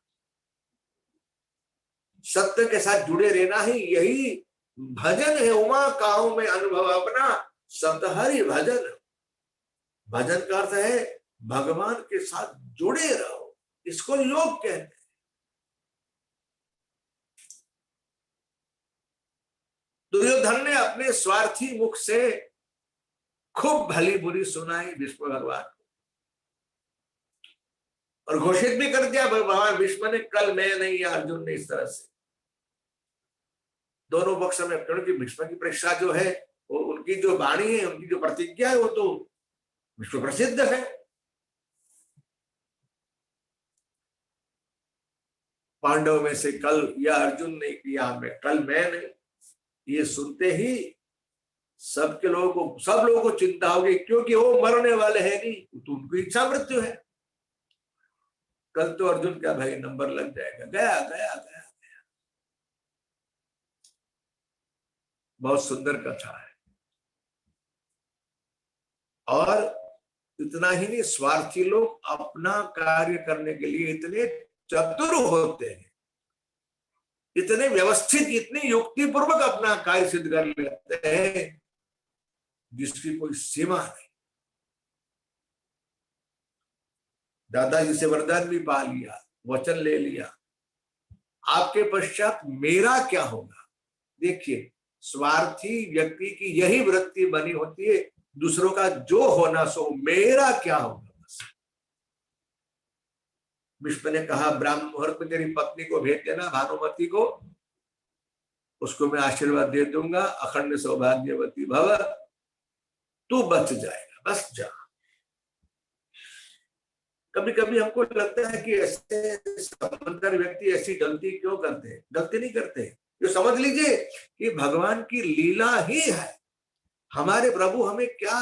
सत्य के साथ जुड़े रहना ही यही भजन है। उमा काहू में अनुभव अपना, सतहरि भजन। भजन का अर्थ है भगवान के साथ जुड़े रहो, इसको योग कहते हैं। दुर्योधन ने अपने स्वार्थी मुख से खूब भली बुरी सुनाई भीष्म भगवान को, और घोषित भी कर दिया भगवान भीष्म ने, कल मैं नहीं अर्जुन ने, इस तरह से दोनों पक्ष में, क्योंकि भीष्म की परीक्षा जो है वो, उनकी जो वाणी है, उनकी जो प्रतिज्ञा है, वो तो विश्व प्रसिद्ध है। पांडव में से कल या अर्जुन ने किया, मैं कल मैं नहीं, ये सुनते ही सबके लोगों को, सब लोगों को चिंता होगी, क्योंकि वो मरने वाले हैं नहीं, तो उनकी इच्छा मृत्यु है। कल तो अर्जुन का भाई नंबर लग जाएगा, गया गया गया गया। बहुत सुंदर कथा है। और इतना ही नहीं, स्वार्थी लोग अपना कार्य करने के लिए इतने चतुर होते हैं, इतने व्यवस्थित, इतनी युक्तिपूर्वक अपना कार्य सिद्ध कर लेते हैं जिसकी कोई सीमा नहीं। दादाजी से वरदान भी पा लिया, वचन ले लिया, आपके पश्चात मेरा क्या होगा। देखिए, स्वार्थी व्यक्ति की यही वृत्ति बनी होती है, दूसरों का जो होना सो मेरा क्या होगा। विष्णु ने कहा, ब्राह्मण मुहूर्त में तेरी पत्नी को भेज देना, भानुमति को, उसको मैं आशीर्वाद दे दूंगा, अखंड सौभाग्यवती भव, तू बच जाएगा, बस जा। कभी कभी हमको लगता है कि ऐसे समझदार व्यक्ति ऐसी गलती क्यों करते हैं। गलती नहीं करते, जो समझ लीजिए कि भगवान की लीला ही है। हमारे प्रभु हमें क्या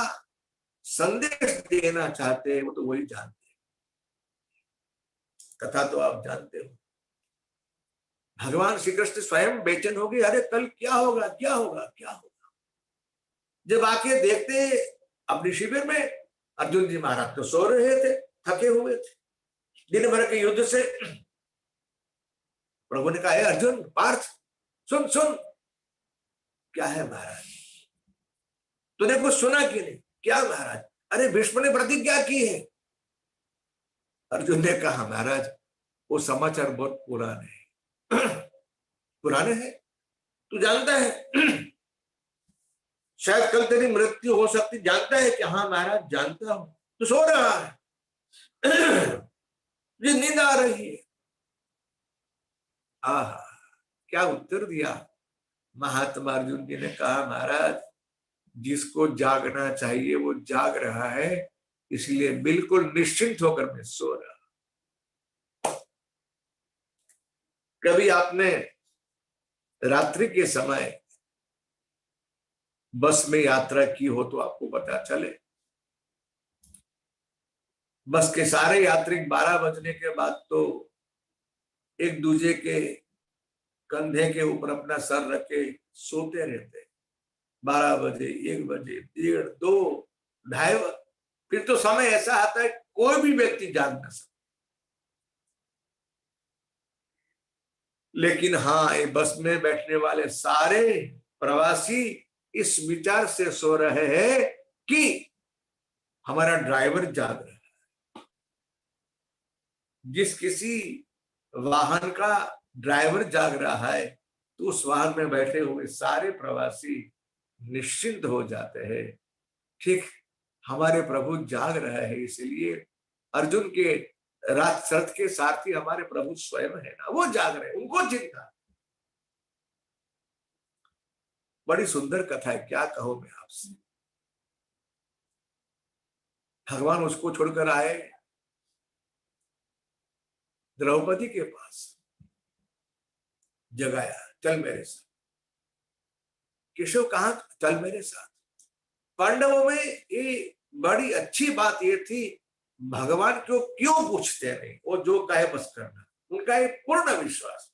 संदेश देना चाहते हैं वो तो वही जानते हैं। कथा तो आप जानते हो, भगवान श्री कृष्ण स्वयं बेचैन हो गए, अरे कल क्या होगा क्या होगा क्या होगा। जब आके देखते अपने शिविर में, अर्जुन जी महाराज तो सो रहे थे, थके हुए थे दिन भर के युद्ध से। प्रभु ने कहा, अर्जुन पार्थ सुन सुन। क्या है महाराज, तूने कुछ सुना कि नहीं। क्या महाराज, अरे भीष्म ने प्रतिज्ञा की है। अर्जुन ने कहा, महाराज वो समाचार बहुत पुराने हैं। पुराने हैं, तू जानता है शायद कल तेरी मृत्यु हो सकती, जानता है कि हाँ महाराज जानता हूं। तू सो रहा है, मुझे नींद आ रही है। आहा, क्या उत्तर दिया महात्मा अर्जुन जी ने। कहा, महाराज जिसको जागना चाहिए वो जाग रहा है, इसलिए बिल्कुल निश्चिंत होकर मैं सो रहा। कभी आपने रात्रि के समय बस में यात्रा की हो तो आपको पता चले, बस के सारे यात्री 12 बजने के बाद तो एक दूसरे के कंधे के ऊपर अपना सर रख के सोते रहते। 12 बजे, 1 बजे, 1:30, 2, 2:30, फिर तो समय ऐसा आता है कोई भी व्यक्ति जाग ना सकता। लेकिन हाँ, ये बस में बैठने वाले सारे प्रवासी इस विचार से सो रहे हैं कि हमारा ड्राइवर जाग रहा है। जिस किसी वाहन का ड्राइवर जाग रहा है तो उस वाहन में बैठे हुए सारे प्रवासी निश्चिंत हो जाते हैं। ठीक हमारे प्रभु जाग रहे हैं, इसलिए अर्जुन के रथ के सारथी हमारे प्रभु स्वयं है ना, वो जाग रहे हैं, उनको चिंता। बड़ी सुंदर कथा है, क्या कहो मैं आपसे। भगवान उसको छोड़कर आए द्रौपदी के पास, जगाया, चल मेरे साथ। केशव कहा, चल मेरे साथ। पांडवों में ये बड़ी अच्छी बात ये थी, भगवान को क्यों पूछते नहीं, वो जो कहे बस करना, उनका एक पूर्ण विश्वास।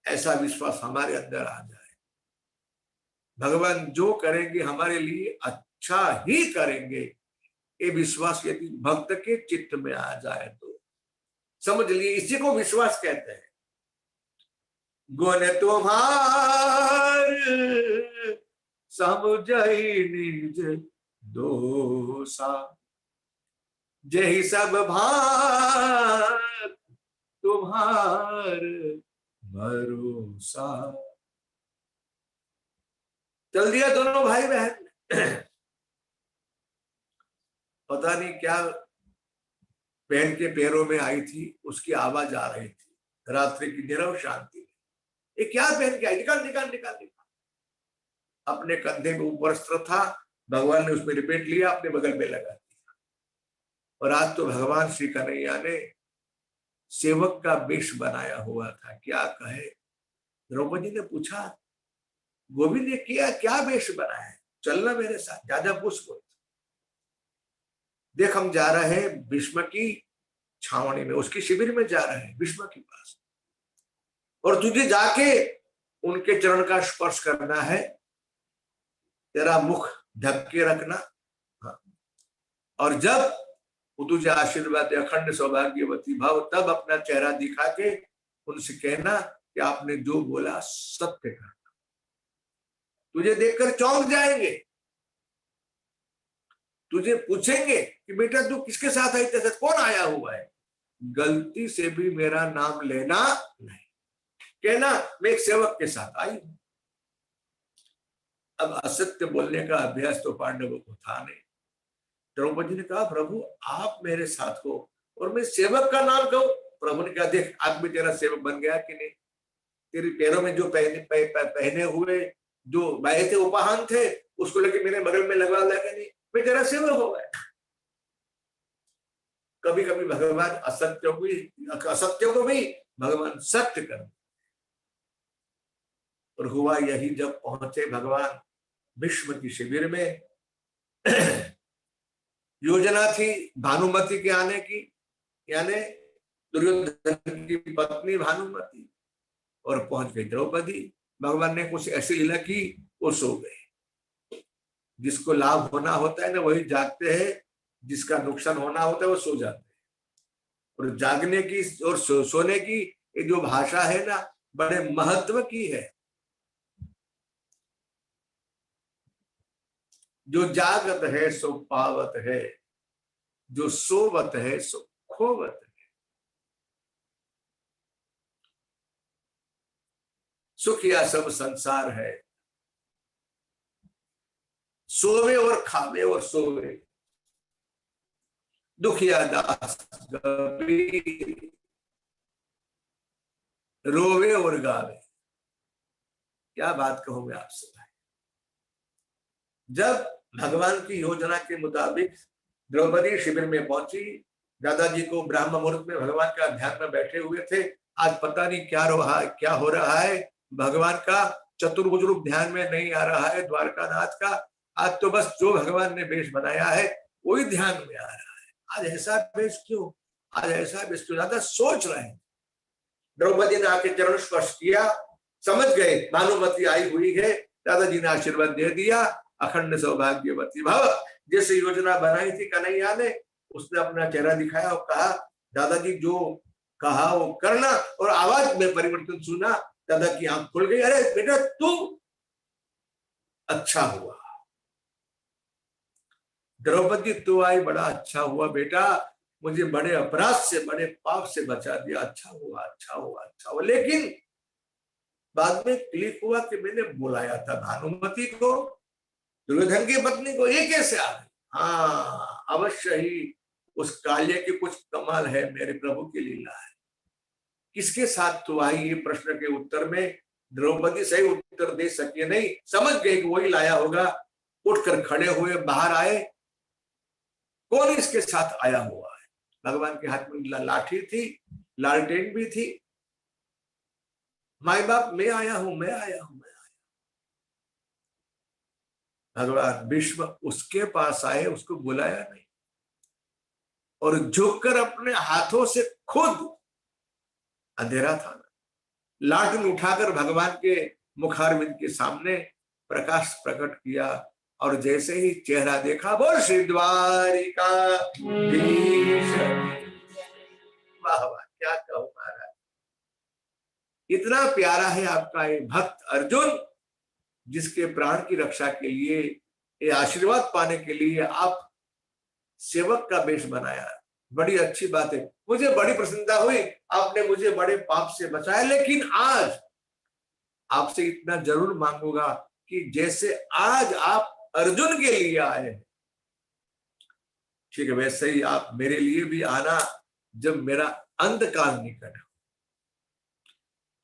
ऐसा विश्वास हमारे अंदर आ जाए, भगवान जो करेंगे हमारे लिए अच्छा ही करेंगे, ये विश्वास यदि भक्त के चित्त में आ जाए तो समझ लिए, इसी को विश्वास कहते हैं। गुण तुम्हार समझई निज दोषा, जही सब भात तुम्हार भरोसा। चल दिया दोनों भाई बहन। पता नहीं क्या बहन के पैरों में आई थी, उसकी आवाज आ रही थी रात्रि की नीरव शांति में। ये क्या पहन के आई? निकाल निकाल निकाल निकाल। अपने कंधे में ऊपर वस्त्र था, भगवान ने उसमें लपेट लिया, अपने बगल में लगा दिया। और आज तो भगवान श्री कन्हैया ने सेवक का वेश बनाया हुआ था, क्या कहे। द्रौपदी ने पूछा, गोविंद ने किया क्या वेश बनाया है? चलना मेरे साथ, ज्यादा पूछ मत। देख हम जा रहे हैं भीष्म की छावनी में, उसकी शिविर में जा रहे हैं भीष्म के पास, और तुझे जाके उनके चरण का स्पर्श करना है, तेरा मुख ढक के रखना। हाँ। और जब वो तुझे आशीर्वाद दे अखंड सौभाग्यवती भाव, तब अपना चेहरा दिखा के उनसे कहना कि आपने जो बोला सत्य करना। तुझे देखकर चौंक जाएंगे, तुझे पूछेंगे कि बेटा तू किसके साथ आई, तेरे साथ कौन आया हुआ है? गलती से भी मेरा नाम लेना नहीं, कहना मैं एक सेवक के साथ आई हूं। अब असत्य बोलने का अभ्यास तो पांडवों को था नहीं। द्रौपदी ने कहा, प्रभु आप मेरे साथ हो और मैं सेवक का नाम कहूं? प्रभु ने कहा, देख आज भी तेरा सेवक बन गया कि नहीं? तेरे पैरों में जो पहने हुए जो बाए थे उपहान थे, उसको लेके मेरे बगल में लगवा लिया कि नहीं? मैं तेरा सेवक हो गया। कभी कभी भगवान असत्य को भी भगवान सत्य कर। और हुआ यही, जब पहुंचे भगवान भीष्म की शिविर में, योजना थी भानुमति के आने की, यानी दुर्योधन की पत्नी भानुमति, और पहुंच गई द्रौपदी। भगवान ने कुछ ऐसी लीला की, वो सो गए। जिसको लाभ होना होता है ना वही जागते हैं, जिसका नुकसान होना होता है वो सो जाते हैं। और जागने की और सोने की ये जो भाषा है ना, बड़े महत्व की है। जो जागत है सो पावत है, जो सोवत है सो खोवत है। सुखिया सब संसार है, सोवे और खावे और सोवे, दुखिया दास कबीर, रोवे और गावे। क्या बात कहूं मैं आपसे भाई। जब भगवान की योजना के मुताबिक द्रौपदी शिविर में पहुंची, दादाजी को ब्राह्म मुहूर्त में भगवान का ध्यान में बैठे हुए थे। आज पता नहीं क्या हो रहा है, भगवान का चतुर्भुज रूप ध्यान में नहीं आ रहा है, द्वारकानाथ का। आज तो बस जो भगवान ने वेश बनाया है वही ध्यान में आ रहा है। आज ऐसा वेश क्यों, आज ऐसा वेश क्यों, ज्यादा सोच रहे हैं। द्रौपदी ने आके चरण स्पर्श किया, समझ गए भानुमति आई हुई है। दादाजी ने आशीर्वाद दे दिया, अखंड सौभाग्यवती भव। जैसे योजना बनाई थी कन्हैया ने, उसने अपना चेहरा दिखाया और कहा, दादाजी जो कहा वो करना। और आवाज में परिवर्तन सुना, दादा की आंख खुल गई। अरे बेटा तू, अच्छा हुआ द्रौपदी तू आई, बड़ा अच्छा हुआ बेटा, मुझे बड़े अपराध से बड़े पाप से बचा दिया। अच्छा हुआ अच्छा हुआ अच्छा हुआ। लेकिन बाद में क्लिक हुआ कि मैंने बुलाया था भानुमति को, दुर्योधन की पत्नी को, ये कैसे आ गई? हाँ अवश्य ही उस काल्य की कुछ कमाल है, मेरे प्रभु की लीला है। किसके साथ तो आई? ये प्रश्न के उत्तर में द्रौपदी सही उत्तर दे सके नहीं, समझ गए कि वही लाया होगा। उठकर खड़े हुए बाहर आए, कौन इसके साथ आया हुआ है? भगवान के हाथ में लाठी थी, लालटेन भी थी। माई बाप मैं आया हूं, मैं आया हूं, मैं आया। भगवान भीष्म उसके पास आए, उसको बुलाया नहीं, और झुककर अपने हाथों से खुद, अंधेरा था ना, लाठन उठाकर भगवान के मुखारविंद के सामने प्रकाश प्रकट किया। और जैसे ही चेहरा देखा, बोल श्री द्वारिका वाह वाह, क्या कहूं महाराज। इतना प्यारा है आपका ये भक्त अर्जुन, जिसके प्राण की रक्षा के लिए, ये आशीर्वाद पाने के लिए आप सेवक का वेश बनाया। बड़ी अच्छी बात है, मुझे बड़ी प्रसन्नता हुई, आपने मुझे बड़े पाप से बचाया। लेकिन आज आपसे इतना जरूर मांगूंगा, कि जैसे आज आप अर्जुन के लिए आए हैं, ठीक है, वैसे ही आप मेरे लिए भी आना जब मेरा अंत काल निकट हो।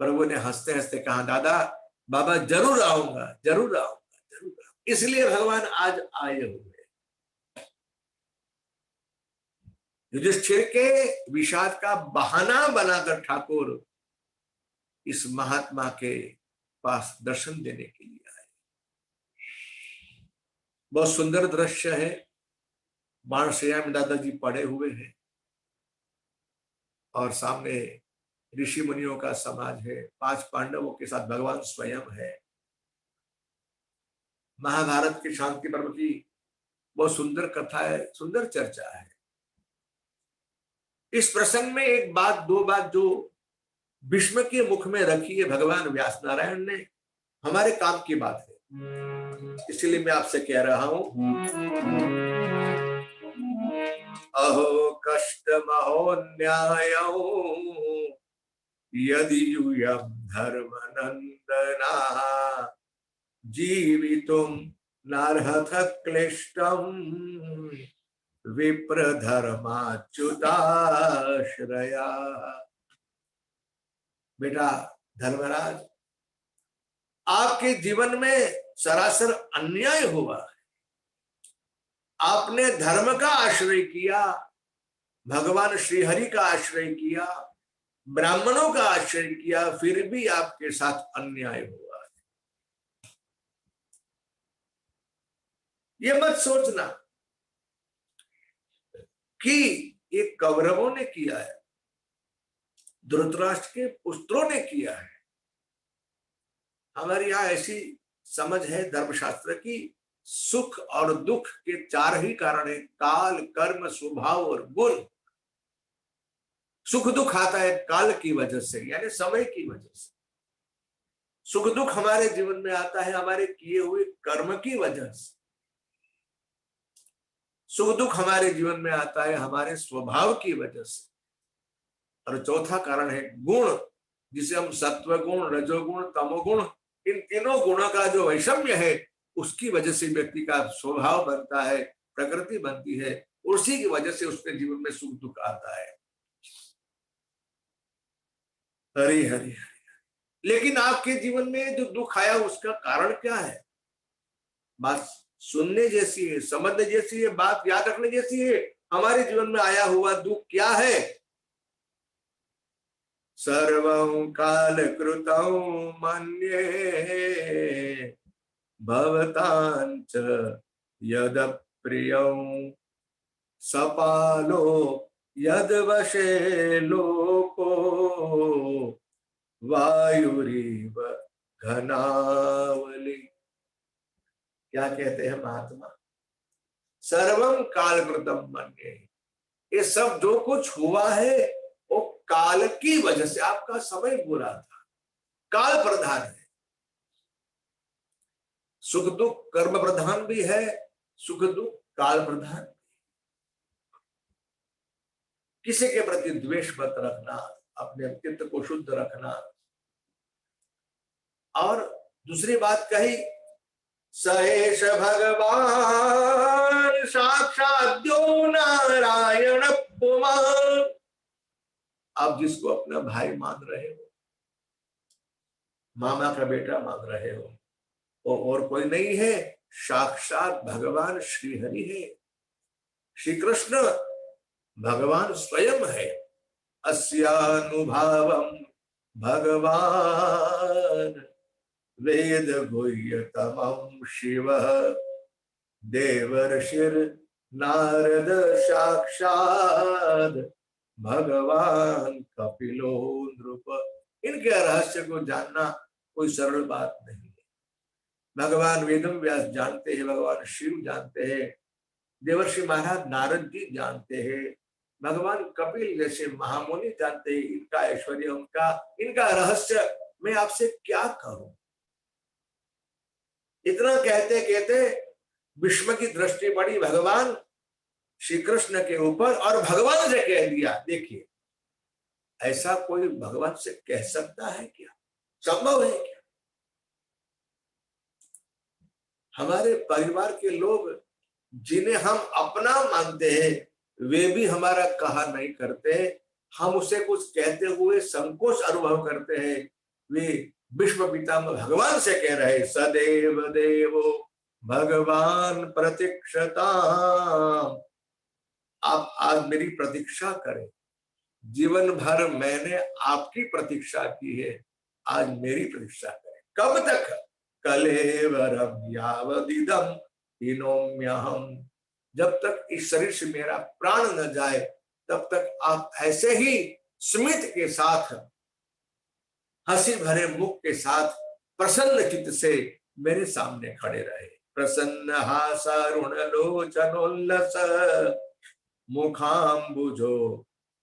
प्रभु ने हंसते हंसते कहा, दादा बाबा जरूर आऊंगा, जरूर आऊंगा, जरूर आऊंगा। इसलिए भगवान आज आए हुए। युधिष्ठिर के विषाद का बहाना बनाकर ठाकुर इस महात्मा के पास दर्शन देने के लिए आए। बहुत सुंदर दृश्य है। बाणशैया में दादाजी पड़े हुए हैं और सामने ऋषि मुनियों का समाज है, 5 पांडवों के साथ भगवान स्वयं है। महाभारत के शांति पर्व की बहुत सुंदर कथा है, सुंदर चर्चा है। इस प्रसंग में एक बात, 2 बात जो भीष्म के मुख में रखी है भगवान व्यास नारायण ने, हमारे काम की बात है। इसलिए मैं आपसे कह रहा हूं, अहो कष्ट महो न्याय यदि यूयम धर्म नंदना जीवितुम नार्हथ क्लिष्टम विप्र धर्माच्युताश्रया। बेटा धर्मराज, आपके जीवन में सरासर अन्याय हुआ है। आपने धर्म का आश्रय किया, भगवान श्रीहरि का आश्रय किया, ब्राह्मणों का आश्रय किया, फिर भी आपके साथ अन्याय हुआ है। ये मत सोचना कि ये कौरवों ने किया है, धृतराष्ट्र के पुत्रों ने किया है। हमारे यहाँ ऐसी समझ है धर्मशास्त्र की, सुख और दुख के 4 ही कारण है, काल, कर्म, स्वभाव और गुण। सुख दुख आता है काल की वजह से, यानी समय की वजह से। सुख दुख हमारे जीवन में आता है हमारे किए हुए कर्म की वजह से। सुख दुख हमारे जीवन में आता है हमारे स्वभाव की वजह से। और चौथा कारण है गुण, जिसे हम सत्व गुण, रजोगुण, तमोगुण, इन तीनों गुणों का जो वैषम्य है उसकी वजह से व्यक्ति का स्वभाव बनता है, प्रकृति बनती है, उसी की वजह से उसके जीवन में सुख दुख आता है। हरि हरि हरि। लेकिन आपके जीवन में जो दुख आया उसका कारण क्या है? बात सुनने जैसी है, समझने जैसी है, बात याद रखने जैसी है। हमारे जीवन में आया हुआ दुख क्या है? सर्वं काल कृतं मन्ये भवतांच यद प्रियं सपालो यद वशे लोको वायुरीव घनावली। क्या कहते हैं महात्मा? सर्वं काल कृतं मन्ये, ये सब जो कुछ हुआ है वो काल की वजह से। आपका समय बुरा था, काल प्रधान है। सुख दुख कर्म प्रधान भी है, सुख दुख काल प्रधान। किसी के प्रति द्वेष मत रखना, अपने चित्त को शुद्ध रखना। और दूसरी बात कही, सहेश भगवान साक्षात् द्यो नारायण पुमान। आप जिसको अपना भाई मान रहे हो, मामा का बेटा मान रहे हो, वो और कोई नहीं है, साक्षात भगवान श्री हरि है। श्री कृष्ण भगवान स्वयं है। अस्यानुभावम भगवान वेद गुह्यतमं शिव देवर्षिर नारद साक्षात् भगवान कपिलो नृप। इनके रहस्य को जानना कोई सरल बात नहीं है। भगवान वेदम व्यास जानते हैं, भगवान शिव जानते हैं, देवर्षि महाराज नारद जी जानते हैं, भगवान कपिल जैसे महामुनि जानते हैं इनका ऐश्वर्य, इनका रहस्य मैं आपसे क्या कहूं। इतना कहते कहते भीष्म की दृष्टि पड़ी भगवान श्री कृष्ण के ऊपर और भगवान से कह दिया, देखिए ऐसा कोई भगवान से कह सकता है क्या? संभव है क्या? हमारे परिवार के लोग जिन्हें हम अपना मानते हैं वे भी हमारा कहा नहीं करते, हम उसे कुछ कहते हुए संकोच अनुभव करते हैं। वे विश्व पितामह भगवान से कह रहे सदैव देवो भगवान प्रतीक्षता, आप आज मेरी प्रतीक्षा करें। जीवन भर मैंने आपकी प्रतीक्षा की है, आज मेरी प्रतीक्षा करें। कब तक? कलेवरम यावदिदम हीनोम्यहम, जब तक इस शरीर से मेरा प्राण न जाए तब तक आप ऐसे ही स्मित के साथ, हंसी भरे मुख के साथ, प्रसन्न चित्त से मेरे सामने खड़े रहे। प्रसन्न हासारुण लोचनोल्लस मुखाम्बुजो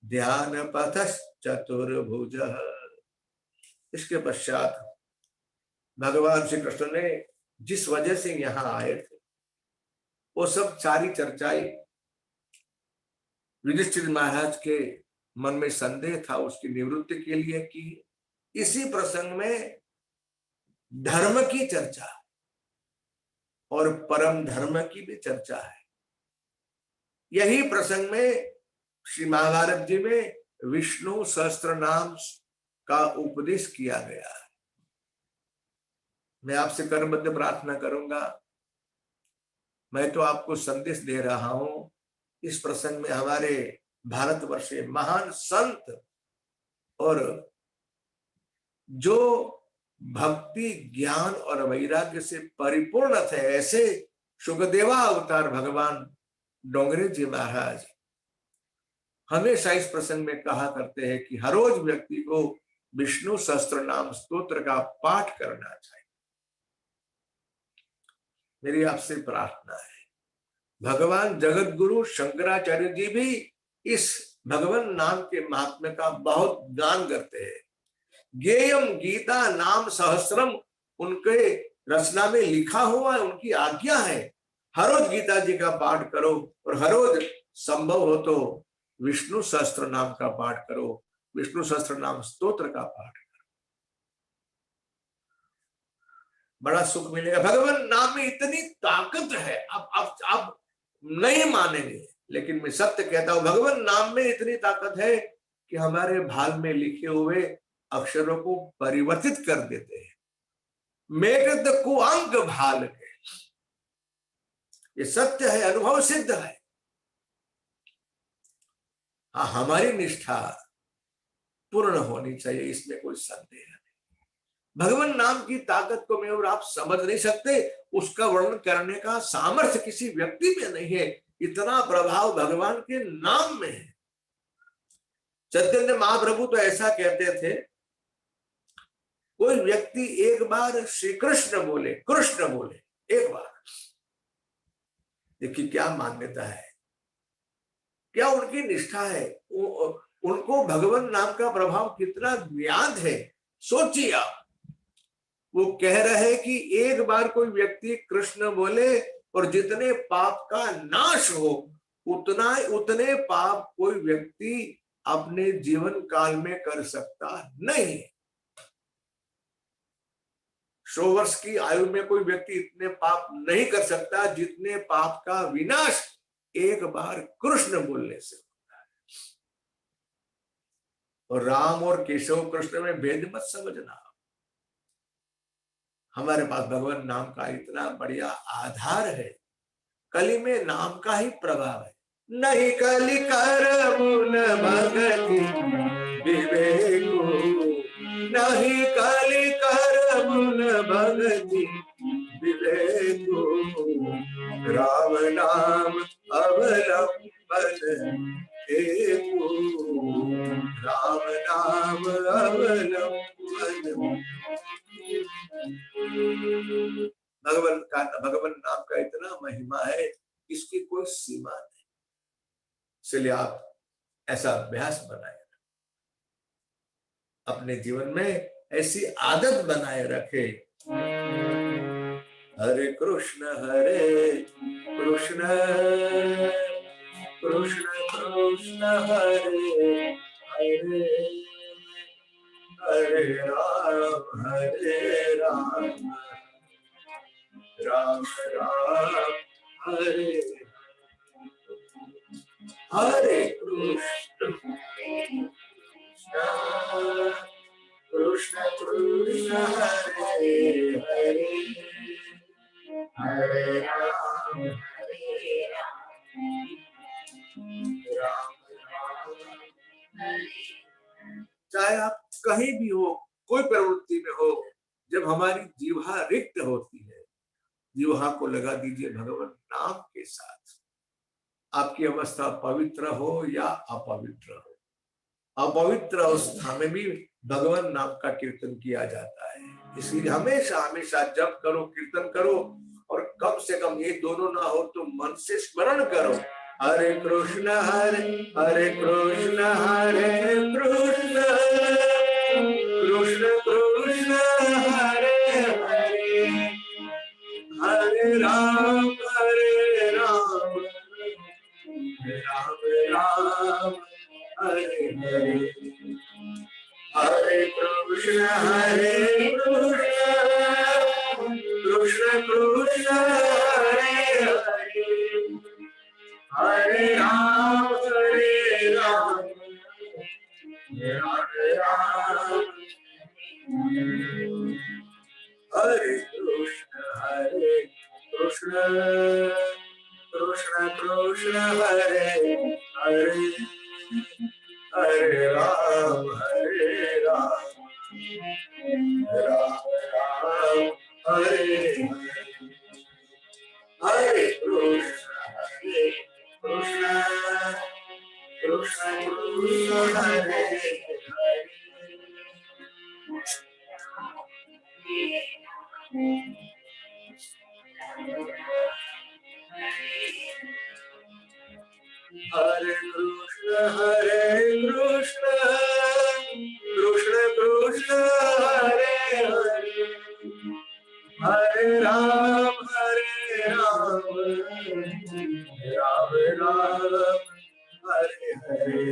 ध्यान पथस चतुर्भुज। इसके पश्चात भगवान श्री कृष्ण ने जिस वजह से यहाँ आए थे वो सब सारी चर्चाएं युधिष्ठिर महाराज के मन में संदेह था उसकी निवृत्ति के लिए की। इसी प्रसंग में धर्म की चर्चा और परम धर्म की भी चर्चा है। यही प्रसंग में श्री महाभारत जी में विष्णु सहस्त्र नाम का उपदेश किया गया है। मैं आपसे करबद्ध प्रार्थना करूंगा, मैं तो आपको संदेश दे रहा हूं। इस प्रसंग में हमारे भारतवर्ष के महान संत और जो भक्ति ज्ञान और वैराग्य से परिपूर्ण थे, ऐसे सुखदेवा अवतार भगवान डोंगरे जी महाराज हमेशा इस प्रसंग में कहा करते हैं कि हर रोज व्यक्ति को विष्णु सहस्त्र नाम स्तोत्र का पाठ करना चाहिए। मेरी आपसे प्रार्थना है, भगवान जगत गुरु शंकराचार्य जी भी इस भगवान नाम के महात्म्य का बहुत गान करते हैं। ज्ञेयम गीता नाम सहस्त्रम उनके रचना में लिखा हुआ है, उनकी आज्ञा है। हर रोज गीता जी का पाठ करो और हर रोज संभव हो तो विष्णु सहस्त्र नाम का पाठ करो, विष्णु सहस्त्र नाम स्तोत्र का पाठ करो, बड़ा सुख मिलेगा। भगवान नाम में इतनी ताकत है, आप नहीं मानेंगे लेकिन मैं सत्य कहता हूं, भगवान नाम में इतनी ताकत है कि हमारे भाल में लिखे हुए अक्षरों को परिवर्तित कर देते हैं। मेघ कुअंक भाल के, ये सत्य है, अनुभव सिद्ध है। हाँ, हमारी निष्ठा पूर्ण होनी चाहिए, इसमें कोई संदेह नहीं। भगवान नाम की ताकत को मैं और आप समझ नहीं सकते, उसका वर्णन करने का सामर्थ्य किसी व्यक्ति में नहीं है। इतना प्रभाव भगवान के नाम में है। चैतन्य महाप्रभु तो ऐसा कहते थे, कोई व्यक्ति एक बार श्री कृष्ण बोले, कृष्ण बोले एक बार, देखिए क्या मान्यता है, क्या उनकी निष्ठा है, उनको भगवान नाम का प्रभाव कितना ज्ञात है। सोचिए आप, वो कह रहे कि एक बार कोई व्यक्ति कृष्ण बोले और जितने पाप का नाश हो उतने पाप कोई व्यक्ति अपने जीवन काल में कर सकता नहीं। 100 वर्ष की आयु में कोई व्यक्ति इतने पाप नहीं कर सकता जितने पाप का विनाश एक बार कृष्ण बोलने से होता है। और राम और केशव कृष्ण में भेद मत समझना, हमारे पास भगवान नाम का इतना बढ़िया आधार है। कली में नाम का ही प्रभाव है। नहीं कली कर मूल भगति विवेको, नहीं कली कर मूल भगति विवेको, राम नाम अवलंबन एको, राम नाम अवलंबन। भगवान नाम का इतना महिमा है, इसकी कोई सीमा नहीं। इसलिए आप ऐसा अभ्यास बनाए, अपने जीवन में ऐसी आदत बनाए रखे। हरे कृष्ण कृष्ण कृष्ण हरे हरे, हरे राम राम राम हरे हरे कृष्ण कृष्ण कृष्ण हरे हरे हरे राम राम राम। चाहे आप कहीं भी हो, कोई प्रवृत्ति में हो, जब हमारी जीवा रिक्त होती है, जीवा को लगा दीजिए भगवान नाम के साथ। आपकी अवस्था पवित्र हो या अपवित्र हो, अपवित्र अवस्था में भी भगवान नाम का कीर्तन किया जाता है। इसलिए हमेशा हमेशा जप करो, कीर्तन करो, और कम से कम ये दोनों ना हो तो मन से स्मरण करो, हरे कृष्ण हरे कृष्ण कृष्ण कृष्ण हरे हरे हरे राम राम राम हरे हरे हरे कृष्ण कृष्ण कृष्ण हरे हरे हरे राम राम राम हरे कृष्ण कृष्ण कृष्ण हरे हरे हरे राम राम राम हरे हरे कृष्ण कृष्ण कृष्ण हरे हरे कृष्ण कृष्ण कृष्ण हरे हरे हरे राम राम राम हरे हरे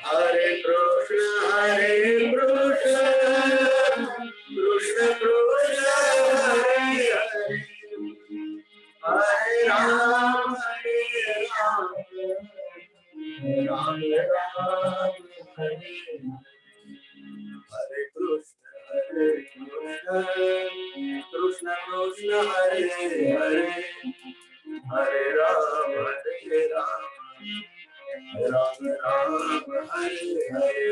हरे कृष्ण कृष्ण कृष्ण हरे हरे हरे राम राम राम हरे हरे कृष्ण कृष्ण कृष्ण हरे हरे हरे राम राम राम हरे हरे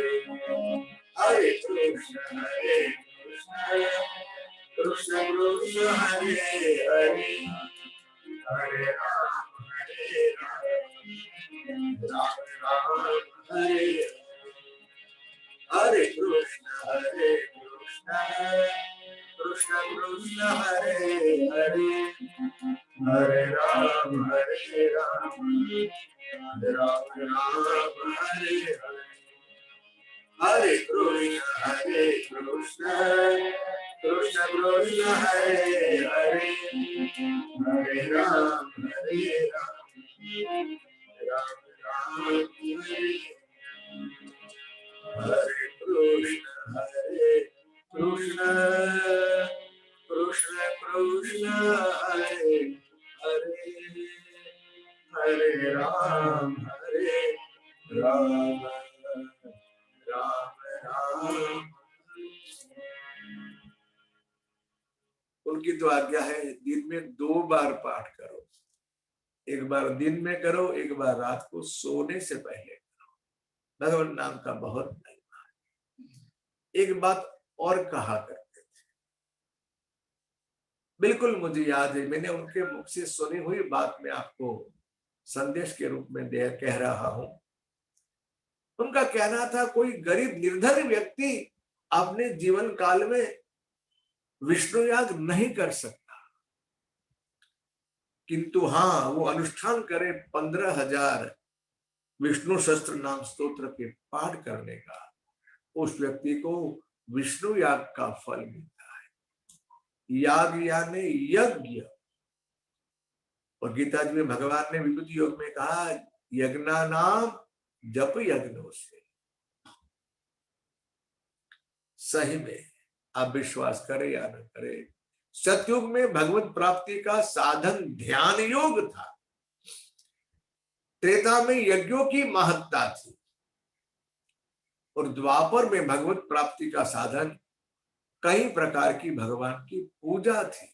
हरे कृष्ण कृष्ण कृष्ण हरे हरे हरे राम राम हरे हरे कृष्ण कृष्ण कृष्ण हरे हरे हरे राम राम हरे हरे हरे कृष्ण कृष्ण कृष्ण हरे हरे हरे राम राम हरे हरे कृष्ण कृष्ण कृष्ण हरे हरे हरे राम राम राम। उनकी तो आज्ञा है दिन में 2 बार पाठ करो, एक बार दिन में करो, एक बार रात को सोने से पहले करो। भगवान नाम का बहुत महिमा है। एक बात और कहा करते थे, बिल्कुल मुझे याद है, मैंने उनके मुख से सुनी हुई बात में आपको संदेश के रूप में कह रहा हूं। उनका कहना था, कोई गरीब निर्धन व्यक्ति अपने जीवन काल में विष्णु याग नहीं कर सकता, किंतु हाँ वो अनुष्ठान करे 15,000 विष्णु सहस्त्र नाम स्तोत्र के पाठ करने का, उस व्यक्ति को विष्णु याग का फल मिलता है। याग यानी यज्ञ, और गीता जी में भगवान ने विभूति योग में कहा, यज्ञा नाम जप यज्ञों से। सही में आप विश्वास करें या न करें, सतयुग में भगवत प्राप्ति का साधन ध्यान योग था। त्रेता में यज्ञों की महत्ता थी और द्वापर में भगवत प्राप्ति का साधन कई प्रकार की भगवान की पूजा थी।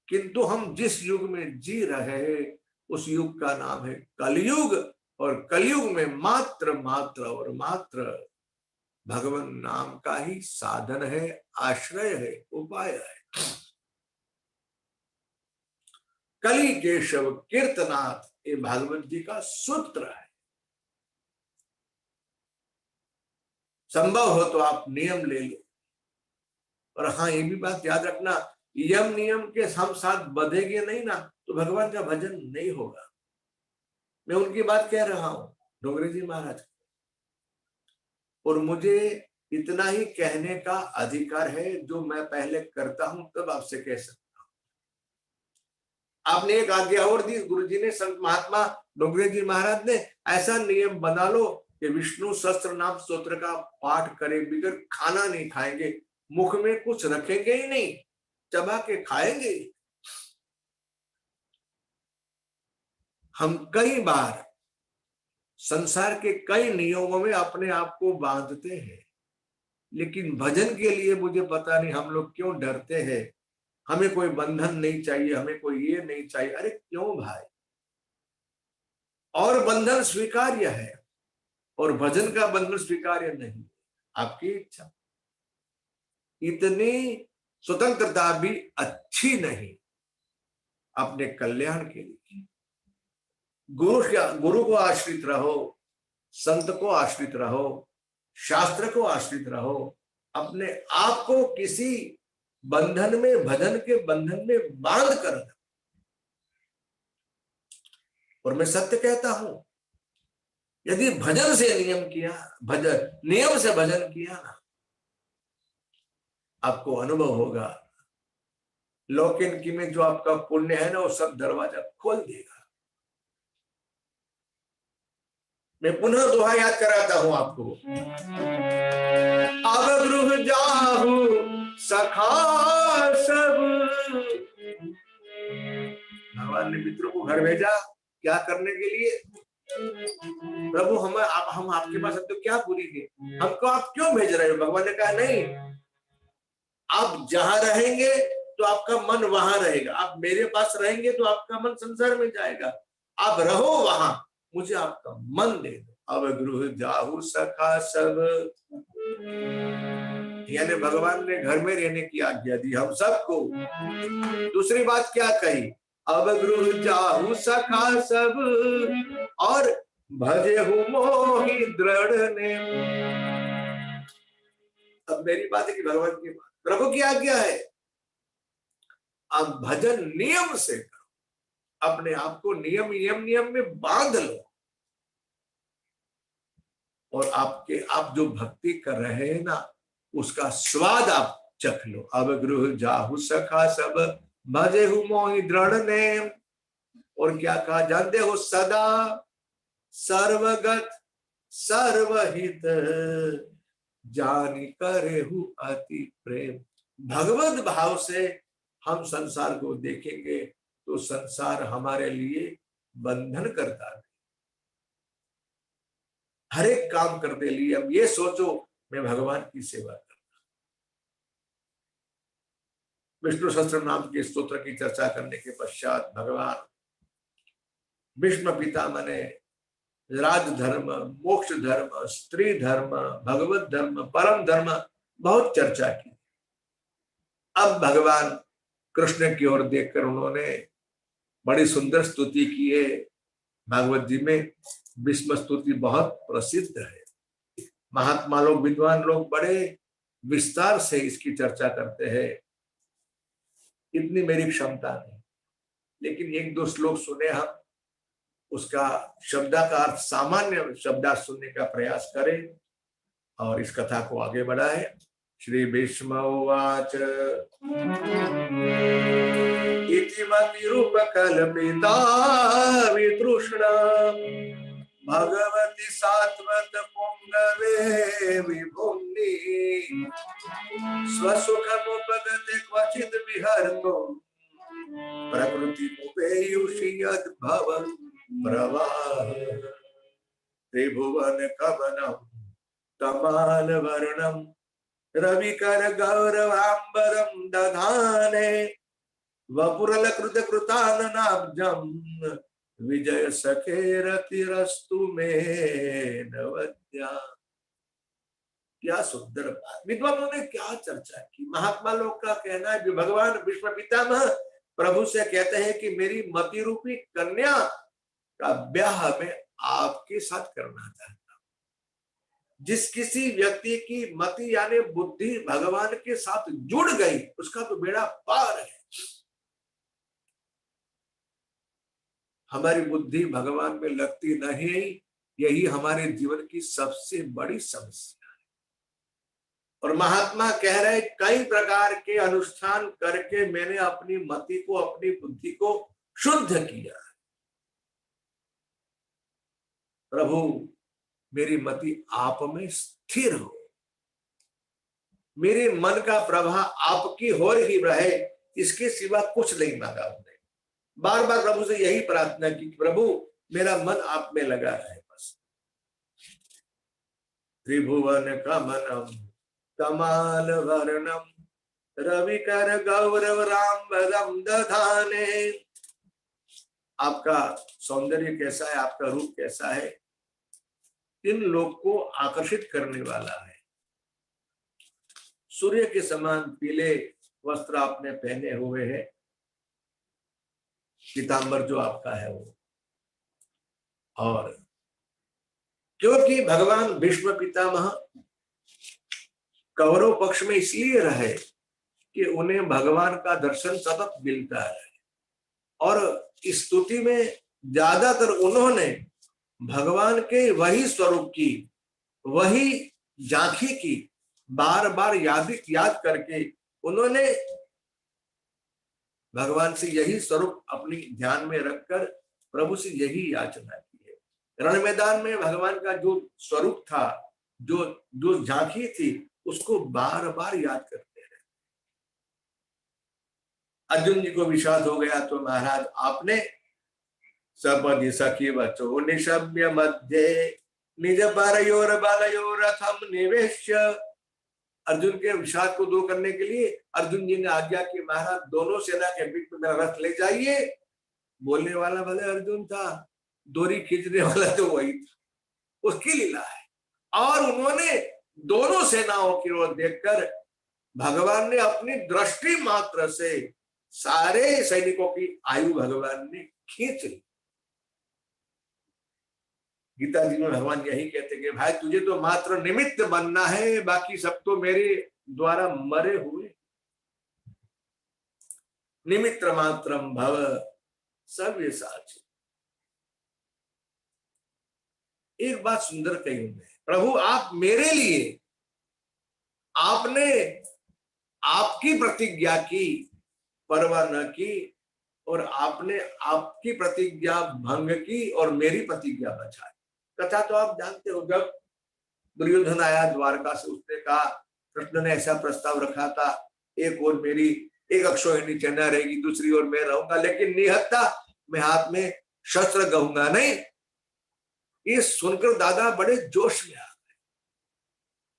किंतु हम जिस युग में जी रहे हैं उस युग का नाम है कलयुग, और कलयुग में मात्र मात्र और मात्र भगवान नाम का ही साधन है, आश्रय है, उपाय है। कली केशव कीर्तनाथ ये भागवत जी का सूत्र है। संभव हो तो आप नियम ले लो। और हाँ, ये भी बात याद रखना, यम नियम के हम साथ बधेंगे नहीं ना तो भगवान का भजन नहीं होगा। मैं उनकी बात कह रहा हूं, डोगरे जी महाराज। और मुझे इतना ही कहने का अधिकार है जो मैं पहले करता हूं तब आपसे कह सकता हूं। आपने एक आज्ञा और दी, गुरु जी ने, संत महात्मा डोगरे जी महाराज ने, ऐसा नियम बना लो कि विष्णु सहस्त्र नाम स्तोत्र का पाठ करे बिगर खाना नहीं खाएंगे, मुख में कुछ रखेंगे ही नहीं, चबा के खाएंगे। हम कई बार संसार के कई नियमों में अपने आप को बांधते हैं, लेकिन भजन के लिए मुझे पता नहीं हम लोग क्यों डरते हैं। हमें कोई बंधन नहीं चाहिए, हमें कोई ये नहीं चाहिए। अरे क्यों भाई? और बंधन स्वीकार्य है और भजन का बंधन स्वीकार्य नहीं। आपकी इच्छा। इतनी स्वतंत्रता भी अच्छी नहीं अपने कल्याण के लिए। गुरु को आश्रित रहो, संत को आश्रित रहो, शास्त्र को आश्रित रहो, अपने आप को किसी बंधन में, भजन के बंधन में बांध कर। और मैं सत्य कहता हूं, यदि भजन से नियम किया, भजन नियम से भजन किया ना, आपको अनुभव होगा लौकिन की में जो आपका पुण्य है ना वो सब दरवाजा खोल देगा। मैं पुनः दोहा याद कराता हूं आपको। अब गृह जाहु सखा सब। भगवान ने मित्रों को घर भेजा क्या करने के लिए? प्रभु हम आपके पास तो क्या पूरी है, हमको आप क्यों भेज रहे हो? भगवान ने कहा नहीं, आप जहां रहेंगे तो आपका मन वहां रहेगा, आप मेरे पास रहेंगे तो आपका मन संसार में जाएगा। आप रहो वहां, मुझे आपका मन दे दो। अब गृह जाहु सखा सब, यानी भगवान ने घर में रहने की आज्ञा दी हम सबको। दूसरी बात क्या कही? अब गृह जाहु सखा सब और भजे हूँ मोहि दृढ़ ने। अब मेरी बात है कि भगवान की बात, प्रभु की आज्ञा है, अब भजन नियम से करो, अपने आप को नियम नियम नियम में बांध लो और आप जो भक्ति कर रहे हैं ना उसका स्वाद आप चख लो। अब गृह जाहु सखा सब भजे हूँ मोहि दृढ़ ने। और क्या कहा जानते हो? सदा सर्वगत सर्वहित जानी करे हूँ अति प्रेम। भगवत भाव से हम संसार को देखेंगे तो संसार हमारे लिए बंधन करता है। हर एक काम करने लिए अब ये सोचो मैं भगवान की सेवा करता। विष्णु सहस्त्र नाम के स्तोत्र की चर्चा करने के पश्चात भगवान भीष्म पितामह ने राजधर्म, मोक्ष धर्म, स्त्री धर्म, भगवत धर्म, परम धर्म बहुत चर्चा की। अब भगवान कृष्ण की ओर देखकर उन्होंने बड़ी सुंदर स्तुति की है। भागवत जी में भीष्म स्तुति बहुत प्रसिद्ध है। महात्मा लोग, विद्वान लोग बड़े विस्तार से इसकी चर्चा करते हैं। इतनी मेरी क्षमता नहीं, लेकिन एक दो श्लोक सुने हम, उसका शब्दार्थ, सामान्य शब्दार्थ सुनने का प्रयास करें और इस कथा को आगे बढ़ाएं। श्री भीष्म उवाच इति मतिरूपकल्पिता वितृष्णा भगवती सात्वत पुंगवे विभुम्नि स्वसुखमुपगते क्वचित् विहर्तो प्रकृति भव प्रवाह त्रिभुवन कवनम तमाल वर्णम रविकर गौरवांबरम दधाने वपुरल कृत कृताननाब्जम विजय सखे रतिरस्तु में नवद्या। क्या सुंदर बात। विद्वानों ने क्या चर्चा की। महात्मा लोग का कहना है, भगवान विश्व पितामह प्रभु से कहते हैं कि मेरी मति रूपी कन्या का ब्याह मैं आपके साथ करना चाहता हूं। जिस किसी व्यक्ति की मति यानी बुद्धि भगवान के साथ जुड़ गई उसका तो बेड़ा पार है। हमारी बुद्धि भगवान में लगती नहीं, यही हमारे जीवन की सबसे बड़ी समस्या है। और महात्मा कह रहे कई प्रकार के अनुष्ठान करके मैंने अपनी मति को अपनी बुद्धि को शुद्ध किया। प्रभु मेरी मति आप में स्थिर हो, मेरे मन का प्रवाह आपकी हो ही रहे, इसके सिवा कुछ नहीं मांगा हमने। बार बार प्रभु से यही प्रार्थना की कि प्रभु मेरा मन आप में लगा रहे बस। त्रिभुवन कमनम तमाल वर्णम रविकर गौरव राम बदम दधाने। आपका सौंदर्य कैसा है, आपका रूप कैसा है, इन लोग को आकर्षित करने वाला है। सूर्य के समान पीले वस्त्र आपने पहने हुए हैं, पीतांबर जो आपका है वो। और क्योंकि भगवान भीष्म पितामह कौरव पक्ष में इसलिए रहे कि उन्हें भगवान का दर्शन सतत मिलता है, और इस स्तुति में ज्यादातर उन्होंने भगवान के वही स्वरूप की, वही झांकी की बार बार याद करके उन्होंने भगवान से यही स्वरूप अपनी ध्यान में रखकर प्रभु से यही याचना की है। रण मैदान में भगवान का जो स्वरूप था, जो झांकी थी, उसको बार बार याद करते रहे। अर्जुन जी को विषाद हो गया तो महाराज आपने सपदि सखी बचो निशम्य मध्य निज परयोर बलयोर रथम निवेश्य। अर्जुन के विषाद को दूर करने के लिए अर्जुन जी ने आज्ञा की महाराज दोनों सेना के बीच में मेरा रथ ले जाइए। बोलने वाला भले अर्जुन था, डोरी खींचने वाला तो वही था, उसकी लीला है। और उन्होंने दोनों सेनाओं की ओर देखकर भगवान ने अपनी दृष्टि मात्र से सारे सैनिकों की आयु भगवान ने खींच ली। गीता जी में भगवान यही कहते कि भाई तुझे तो मात्र निमित्त बनना है, बाकी सब तो मेरे द्वारा मरे हुए। निमित्त मात्रम भव सव्य साची। एक बात सुंदर कही उन्होंने, प्रभु आप मेरे लिए आपने आपकी प्रतिज्ञा की, परवाह न की, और आपने आपकी प्रतिज्ञा भंग की और मेरी प्रतिज्ञा बचाई। कथा तो आप जानते हो, जब दुर्योधन आया द्वारका से, उसने कहा, कृष्ण ने ऐसा प्रस्ताव रखा था, एक और मेरी एक अक्षोहिणी चना रहेगी, दूसरी ओर मैं रहूंगा, लेकिन निहत्ता मैं हाथ में शस्त्र गहूंगा नहीं। ये सुनकर दादा बड़े जोश में आ गए।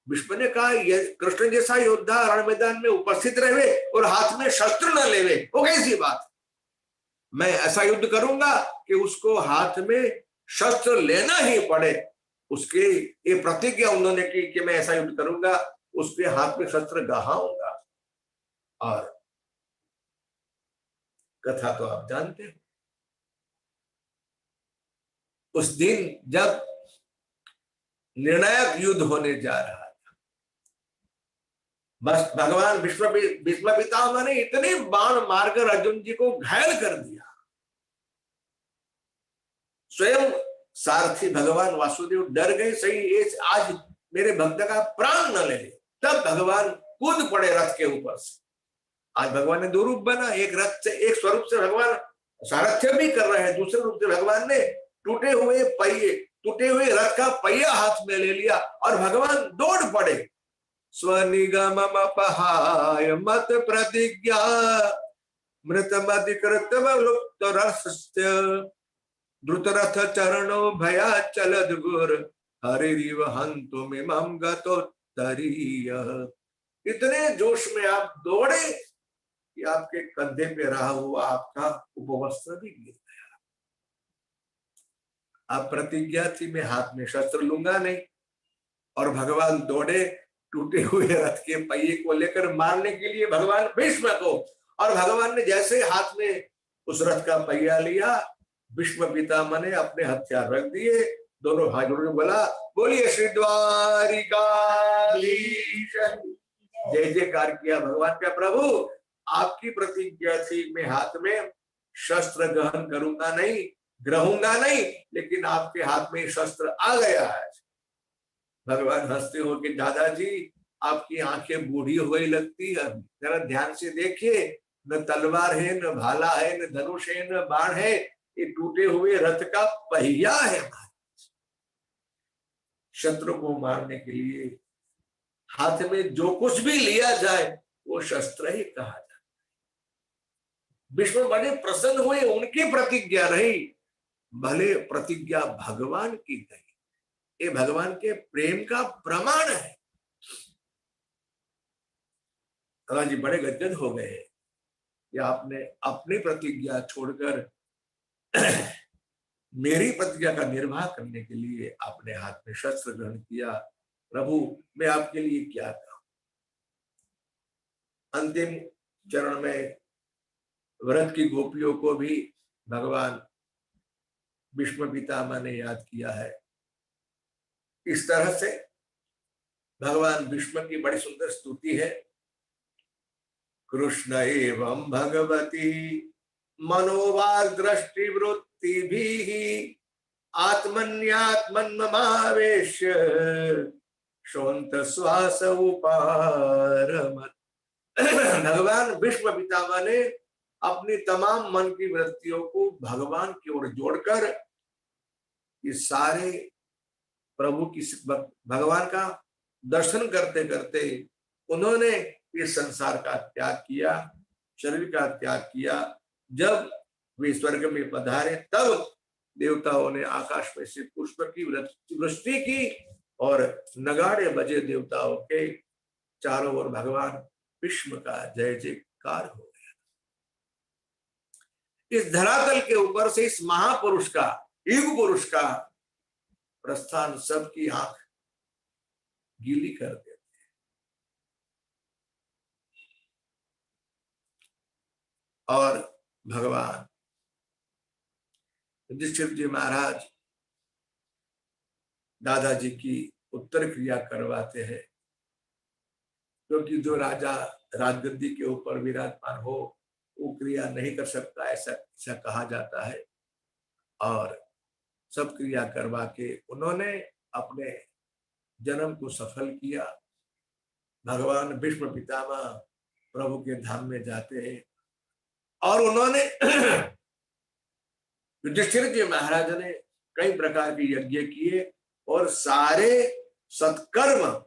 भीष्म ने कहा कृष्ण जैसा योद्धा रण मैदान में उपस्थित रहे और हाथ में शस्त्र न लेवे, वो कैसी बात। मैं ऐसा युद्ध करूंगा कि उसको हाथ में शस्त्र लेना ही पड़े। उसके ये प्रतिज्ञा उन्होंने की कि मैं ऐसा युद्ध करूंगा, उसके हाथ में शस्त्र गहाऊंगा। और कथा तो आप जानते हो, उस दिन जब निर्णायक युद्ध होने जा रहा था, बस भगवान भीष्म पितामह ने इतने बाण मारकर अर्जुन जी को घायल कर दिया। स्वयं सारथी भगवान वासुदेव डर गए, सही आज मेरे भक्त का प्राण न ले। तब भगवान कूद पड़े रथ के ऊपर से। आज भगवान ने दो रूप बना, एक रथ से, एक स्वरूप से भगवान सारथ्य भी कर रहे हैं, दूसरे रूप से भगवान ने टूटे हुए रथ का पहिया हाथ में ले लिया और भगवान दौड़ पड़े। स्वनिगममपहाय मत प्रतिज्ञा मृतमधिकृतमलुप्तरसस्य द्रुतरथ चरणो भयाचलद गुर हरिरिव हन्तुमिमं गतोत्तरीयः। इतने जोश में आप दौड़े कि आपके कंधे पे रहा हुआ आपका उपवस्त्र भी गिर गया। आप प्रतिज्ञा थी मैं हाथ में शस्त्र लूंगा नहीं, और भगवान दौड़े टूटे हुए रथ के पहिए को लेकर मारने के लिए भगवान भीष्म को, और भगवान ने जैसे हाथ में उस रथ का पहिया लिया, भीष्म पितामह ने अपने हथियार रख दिए, दोनों हाथ जोड़ के बोला बोलिए श्री द्वारिकाधीश, जय जयकार किया भगवान का। प्रभु आपकी प्रतिज्ञा थी मैं हाथ में शस्त्र ग्रहण करूंगा नहीं, ग्रहूंगा नहीं, लेकिन आपके हाथ में शस्त्र आ गया है। भगवान हंसते हो कि दादाजी आपकी आंखें बूढ़ी हो गई लगती है, जरा ध्यान से देखिए, न तलवार है, न भाला है, न धनुष है, न बाण है, ये टूटे हुए रथ का पहिया है। शत्रु को मारने के लिए हाथ में जो कुछ भी लिया जाए वो शस्त्र ही कहा जाता है। विष्णु बड़े प्रसन्न हुए, उनकी प्रतिज्ञा रही, भले प्रतिज्ञा भगवान की गई, ये भगवान के प्रेम का प्रमाण है। जी बड़े गदगद हो गए कि आपने अपनी प्रतिज्ञा छोड़कर मेरी प्रतिज्ञा का निर्वाह करने के लिए आपने हाथ में शस्त्र ग्रहण किया। प्रभु मैं आपके लिए क्या कहूं। अंतिम चरण में व्रत की गोपियों को भी भगवान भीष्म पितामह ने याद किया है। इस तरह से भगवान भीष्म की बड़ी सुंदर स्तुति है। कृष्ण एवं भगवती मनोवाग दृष्टि वृत्ति भी आत्मन्यात्मन्ममावेश शोन्त श्वास उपारमत। भगवान भीष्म पितामह ने अपनी तमाम मन की वृत्तियों को भगवान की ओर जोड़कर ये सारे प्रभु की भगवान का दर्शन करते करते उन्होंने इस संसार का त्याग किया, शरीर का त्याग किया। जब वे स्वर्ग में पधारे तब देवताओं ने आकाश में से पुष्प की वृष्टि की और नगाड़े बजे, देवताओं के चारों ओर भगवान भीष्म का जय जयकार हो गया। इस धरातल के ऊपर से इस महापुरुष का, युग पुरुष का प्रस्थान सबकी आंख गीली कर देते हैं। और भगवान युधिष्ठिर जी महाराज दादाजी की उत्तर क्रिया करवाते हैं, क्योंकि जो राजा राजगद्दी के ऊपर विराजमान हो वो क्रिया नहीं कर सकता, ऐसा कहा जाता है। और सब क्रिया करवा के उन्होंने अपने जन्म को सफल किया। भगवान भीष्म पितामह प्रभु के धाम में जाते हैं और उन्होंने युधिष्ठिर जी महाराज ने कई प्रकार के यज्ञ किए और सारे सत्कर्म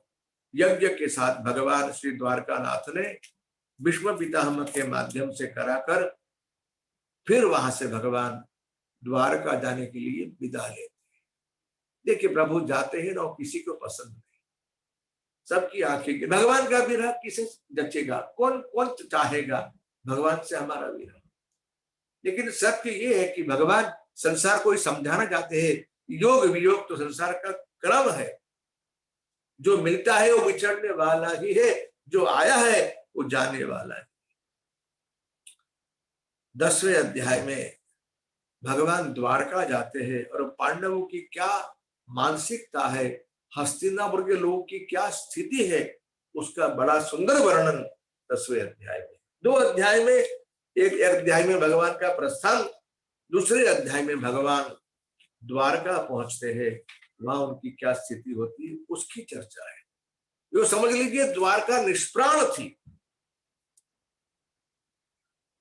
यज्ञ के साथ भगवान श्री द्वारकानाथ ने भीष्म पितामह के माध्यम से कराकर फिर वहां से भगवान द्वारका जाने के लिए विदा लेते हैं। देखिए प्रभु जाते हैं ना, किसी को पसंद नहीं, सबकी आंखें, भगवान का विरह किसे जचेगा, कौन कौन चाहेगा भगवान से हमारा विरह। लेकिन सत्य ये है कि भगवान संसार को समझाना चाहते हैं, योग वियोग तो संसार का क्रम है, जो मिलता है वो विचरने वाला ही है, जो आया है वो जाने वाला है। 10वें अध्याय में भगवान द्वारका जाते हैं और पांडवों की क्या मानसिकता है, हस्तिनापुर के लोगों की क्या स्थिति है, उसका बड़ा सुंदर वर्णन 10वें अध्याय में। 2 अध्याय में, एक अध्याय में भगवान का प्रस्थान, दूसरे अध्याय में भगवान द्वारका पहुंचते हैं, वहां उनकी क्या स्थिति होती है उसकी चर्चा है। जो समझ लीजिए द्वारका निष्प्राण थी,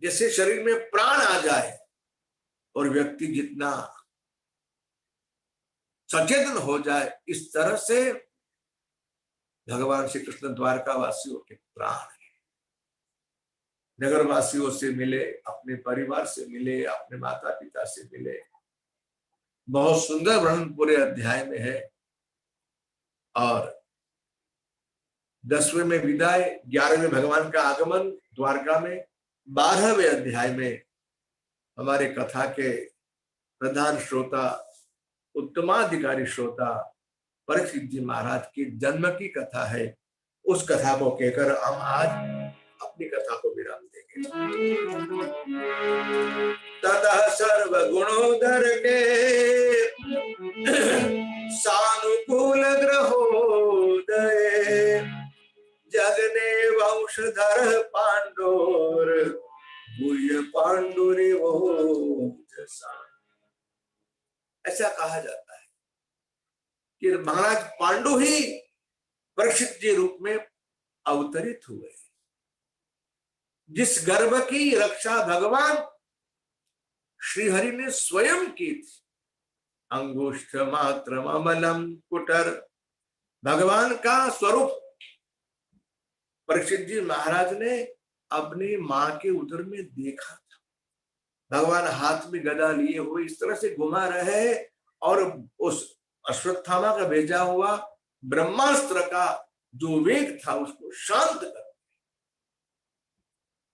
जैसे शरीर में प्राण आ जाए और व्यक्ति जितना सचेतन हो जाए, इस तरह से भगवान श्री कृष्ण द्वारका वासियों के प्राण है। नगर वासियों से मिले, अपने परिवार से मिले, अपने माता पिता से मिले। बहुत सुंदर वर्णन पूरे अध्याय में है। और 10वें में विदाई, 11वें भगवान का आगमन द्वारका में, 12वें अध्याय में हमारे कथा के प्रधान श्रोता, उत्तमाधिकारी श्रोता परीक्षित जी महाराज की जन्म की कथा है। उस कथा को कहकर हम आज अपनी कथा को विराम देंगे। ततः सर्व गुणोदर के सानुकूल ग्रहोदय, जगने वंशधर पांडोर भूय पांडुरे वो। ऐसा कहा जाता है कि महाराज पांडु ही परीक्षित जी रूप में अवतरित हुए। जिस गर्भ की रक्षा भगवान श्रीहरि ने स्वयं की थी। अंगुष्ठ मात्र अमलम कुटर, भगवान का स्वरूप परीक्षित जी महाराज ने अपनी मां के उदर में देखा था। भगवान हाथ में गदा लिए हुए इस तरह से घुमा रहे हैं और उस अश्वत्थामा का भेजा हुआ ब्रह्मास्त्र का जो वेग था उसको शांत कर।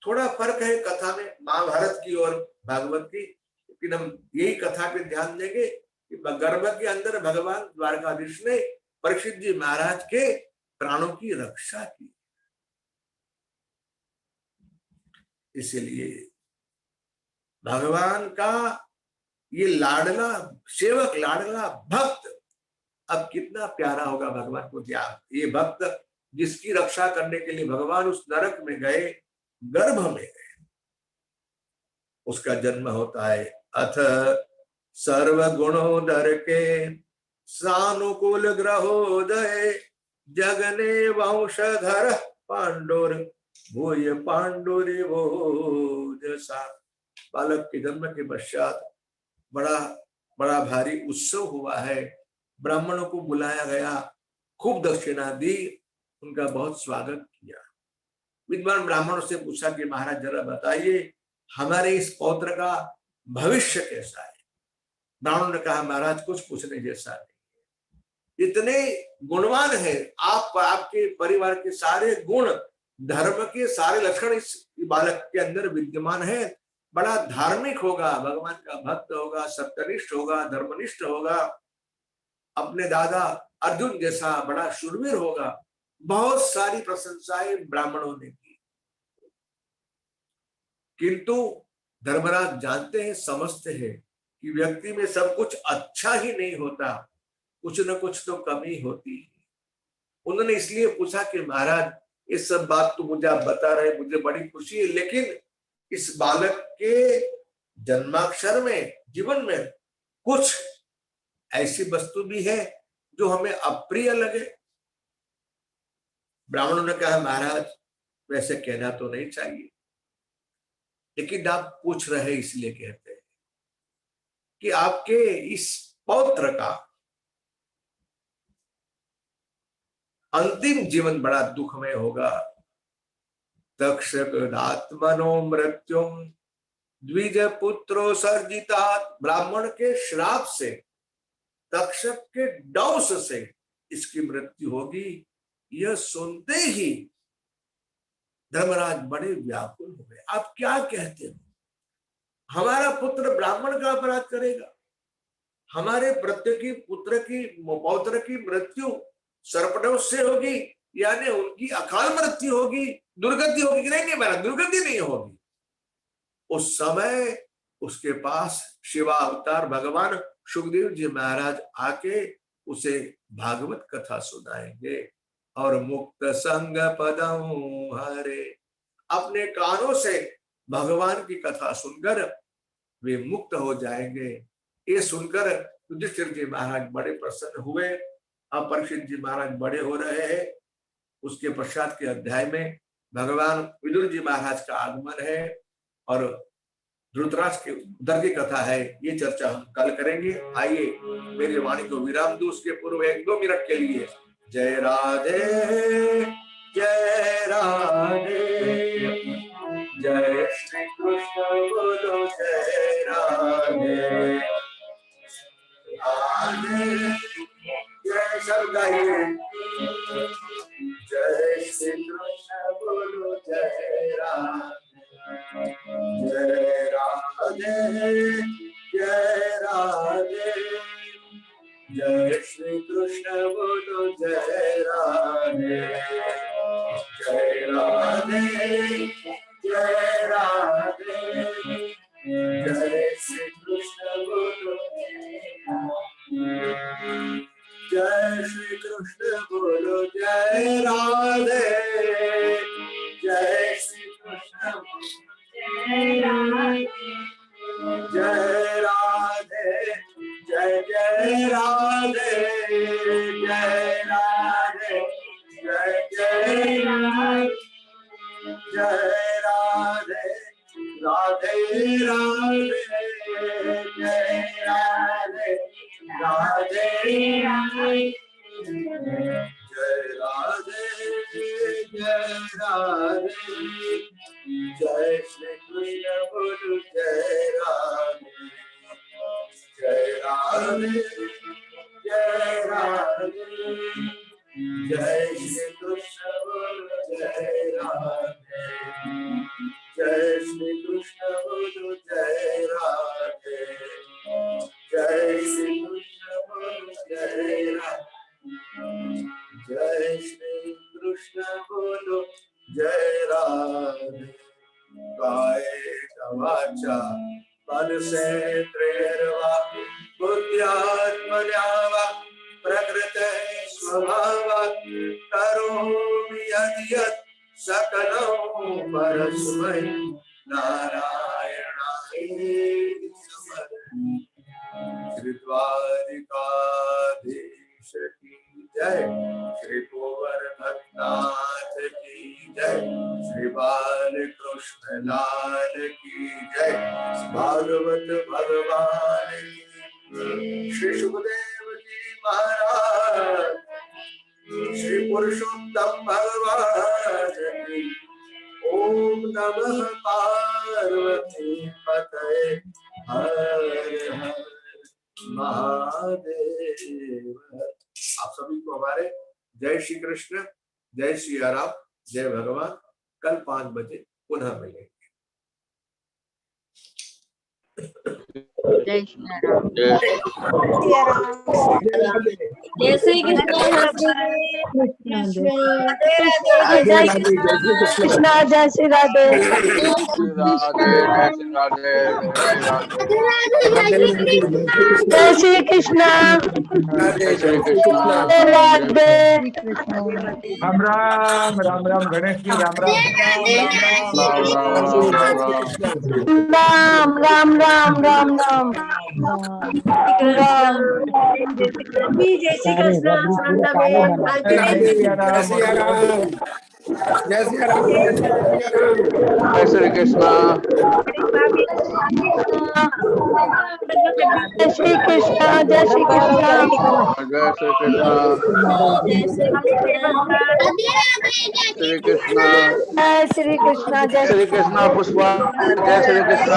थोड़ा फर्क है कथा में महाभारत की और भागवत की, लेकिन हम यही कथा पे ध्यान देंगे कि गर्भ के अंदर भगवान द्वारकाधीश ने परीक्षित जी महाराज के प्राणों की रक्षा की। इसलिए भगवान का ये लाडला सेवक, लाडला भक्त अब कितना प्यारा होगा भगवान को। ये भक्त जिसकी रक्षा करने के लिए भगवान उस नरक में गए, गर्भ में गए, उसका जन्म होता है। अथ सर्व गुणोदर के सानुकूल ग्रहोदय, जगने वंशधर पांडुर भूय पांडुरी भोजसा। बालक के जन्म के पश्चात बड़ा भारी उत्सव हुआ है। ब्राह्मणों को बुलाया गया, खूब दक्षिणा दी, उनका बहुत स्वागत किया। विद्वान ब्राह्मणों से पूछा कि महाराज जरा बताइए हमारे इस पौत्र का भविष्य कैसा है। ब्राह्मणों ने कहा महाराज कुछ पूछने जैसा नहीं, इतने गुणवान है आप, आपके परिवार के सारे गुण, धर्म के सारे लक्षण इस बालक के अंदर विद्यमान है। बड़ा धार्मिक होगा, भगवान का भक्त होगा, सत्यनिष्ठ होगा, धर्मनिष्ठ होगा, अपने दादा अर्जुन जैसा बड़ा शूरवीर होगा। बहुत सारी प्रशंसाएं ब्राह्मणों ने की। किंतु धर्मराज जानते हैं, समझते हैं कि व्यक्ति में सब कुछ अच्छा ही नहीं होता, कुछ न कुछ तो कमी होती है। उन्होंने इसलिए पूछा कि महाराज ये सब बात तो मुझे आप बता रहे, मुझे बड़ी खुशी है, लेकिन इस बालक के जन्माक्षर में, जीवन में कुछ ऐसी वस्तु भी है जो हमें अप्रिय लगे। ब्राह्मणों ने कहा महाराज वैसे कहना तो नहीं चाहिए, लेकिन आप पूछ रहे इसलिए कहते हैं कि आपके इस पौत्र का अंतिम जीवन बड़ा दुखमय होगा। तक्षकात्मनो मृत्युम द्विज पुत्रो सर्जितात्, ब्राह्मण के श्राप से, तक्षक के डौस से इसकी मृत्यु होगी। यह सुनते ही धर्मराज बड़े व्याकुल हो गए। आप क्या कहते हो, हमारा पुत्र ब्राह्मण का अपराध करेगा, हमारे प्रत्येक पुत्र की पौत्र की मृत्यु सर्पदंश से होगी, यानी उनकी अकाल मृत्यु होगी, दुर्गति होगी? नहीं महाराज, दुर्गति नहीं होगी। उस समय उसके पास शिवा अवतार भगवान सुखदेव जी महाराज आके उसे भागवत कथा सुनाएंगे और मुक्त संग पदम हरे, अपने कानों से भगवान की कथा सुनकर वे मुक्त हो जाएंगे। ये सुनकर युधिष्ठिर जी महाराज बड़े प्रसन्न हुए। अब परीक्षित जी महाराज बड़े हो रहे हैं। उसके पश्चात के अध्याय में भगवान विदुर जी महाराज का आगमन है और ध्रुतराष्ट्र के उधर की कथा है। ये चर्चा हम कल करेंगे। आइए मेरी वाणी को विराम दूं, उसके पूर्व 1-2 मिनट के लिए जय राधे जय राधे, जय श्री कृष्ण बोलो जय राधे राधे, जय सब गाइए, जय श्री कृष्ण बोलो जय राधे, जय राधे जय राधे, जय श्री कृष्ण बोलो जय राधे, जय राधे जय राधे, जय श्री कृष्ण बोलो जय श्री कृष्ण बोलो जय राधे, जय श्री कृष्ण जय राधे, जय राधे जय जय राधे, जय राधे जय जय राधे, जय राधे राधे राधे, जय राधे राधे राधे, जय राधे जय राधे, जय श्री कृष्ण बोलो जय राधे, जय राधे जय राधे, जय श्री कृष्ण बोलो जय राधे, जय श्री कृष्ण बोलो जय राधे, जय श्री कृष्ण बोलो जय राधे, जय श्री कृष्ण बोलो जय राधे। कायेन वाचा मनसेन्द्रियर्वा बुद्ध्यात्मना वा प्रकृते स्वभावात् करोमि यद्यत् सकलं परस्मै नारायणाय समर्पयामि। श्री द्वारिकाधीश की जय, श्री गोवर्धननाथ की जय, श्री बालकृष्ण लाल की जय, भागवत भगवान की जय, श्री सुखदेव जी महाराज, श्री पुरुषोत्तम भगवान की। ओम नमः पार्वती पतये हर हर महादेव। आप सभी को हमारे जय श्री कृष्ण, जय श्री राम, जय भगवान। कल 5 बजे पुनः मिलेंगे। जय श्री राम। जय श्री कृष्ण। जय कृष्णा, जय श्री राधे। जय श्री कृष्णा, जय श्री कृष्ण। जय राधे। राम राम राम राम गणेश जी, राम राम राम राम राम राम राम राम। जय श्री कृष्ण। जय सिया राम, जय सिया राम, जय सिया राम। जय श्री कृष्ण। जय श्री कृष्णा, जय श्री कृष्णा। जय श्री कृष्ण। श्री कृष्ण। जय श्री कृष्णा, जय श्री कृष्ण पुष्पा। जय श्री कृष्ण।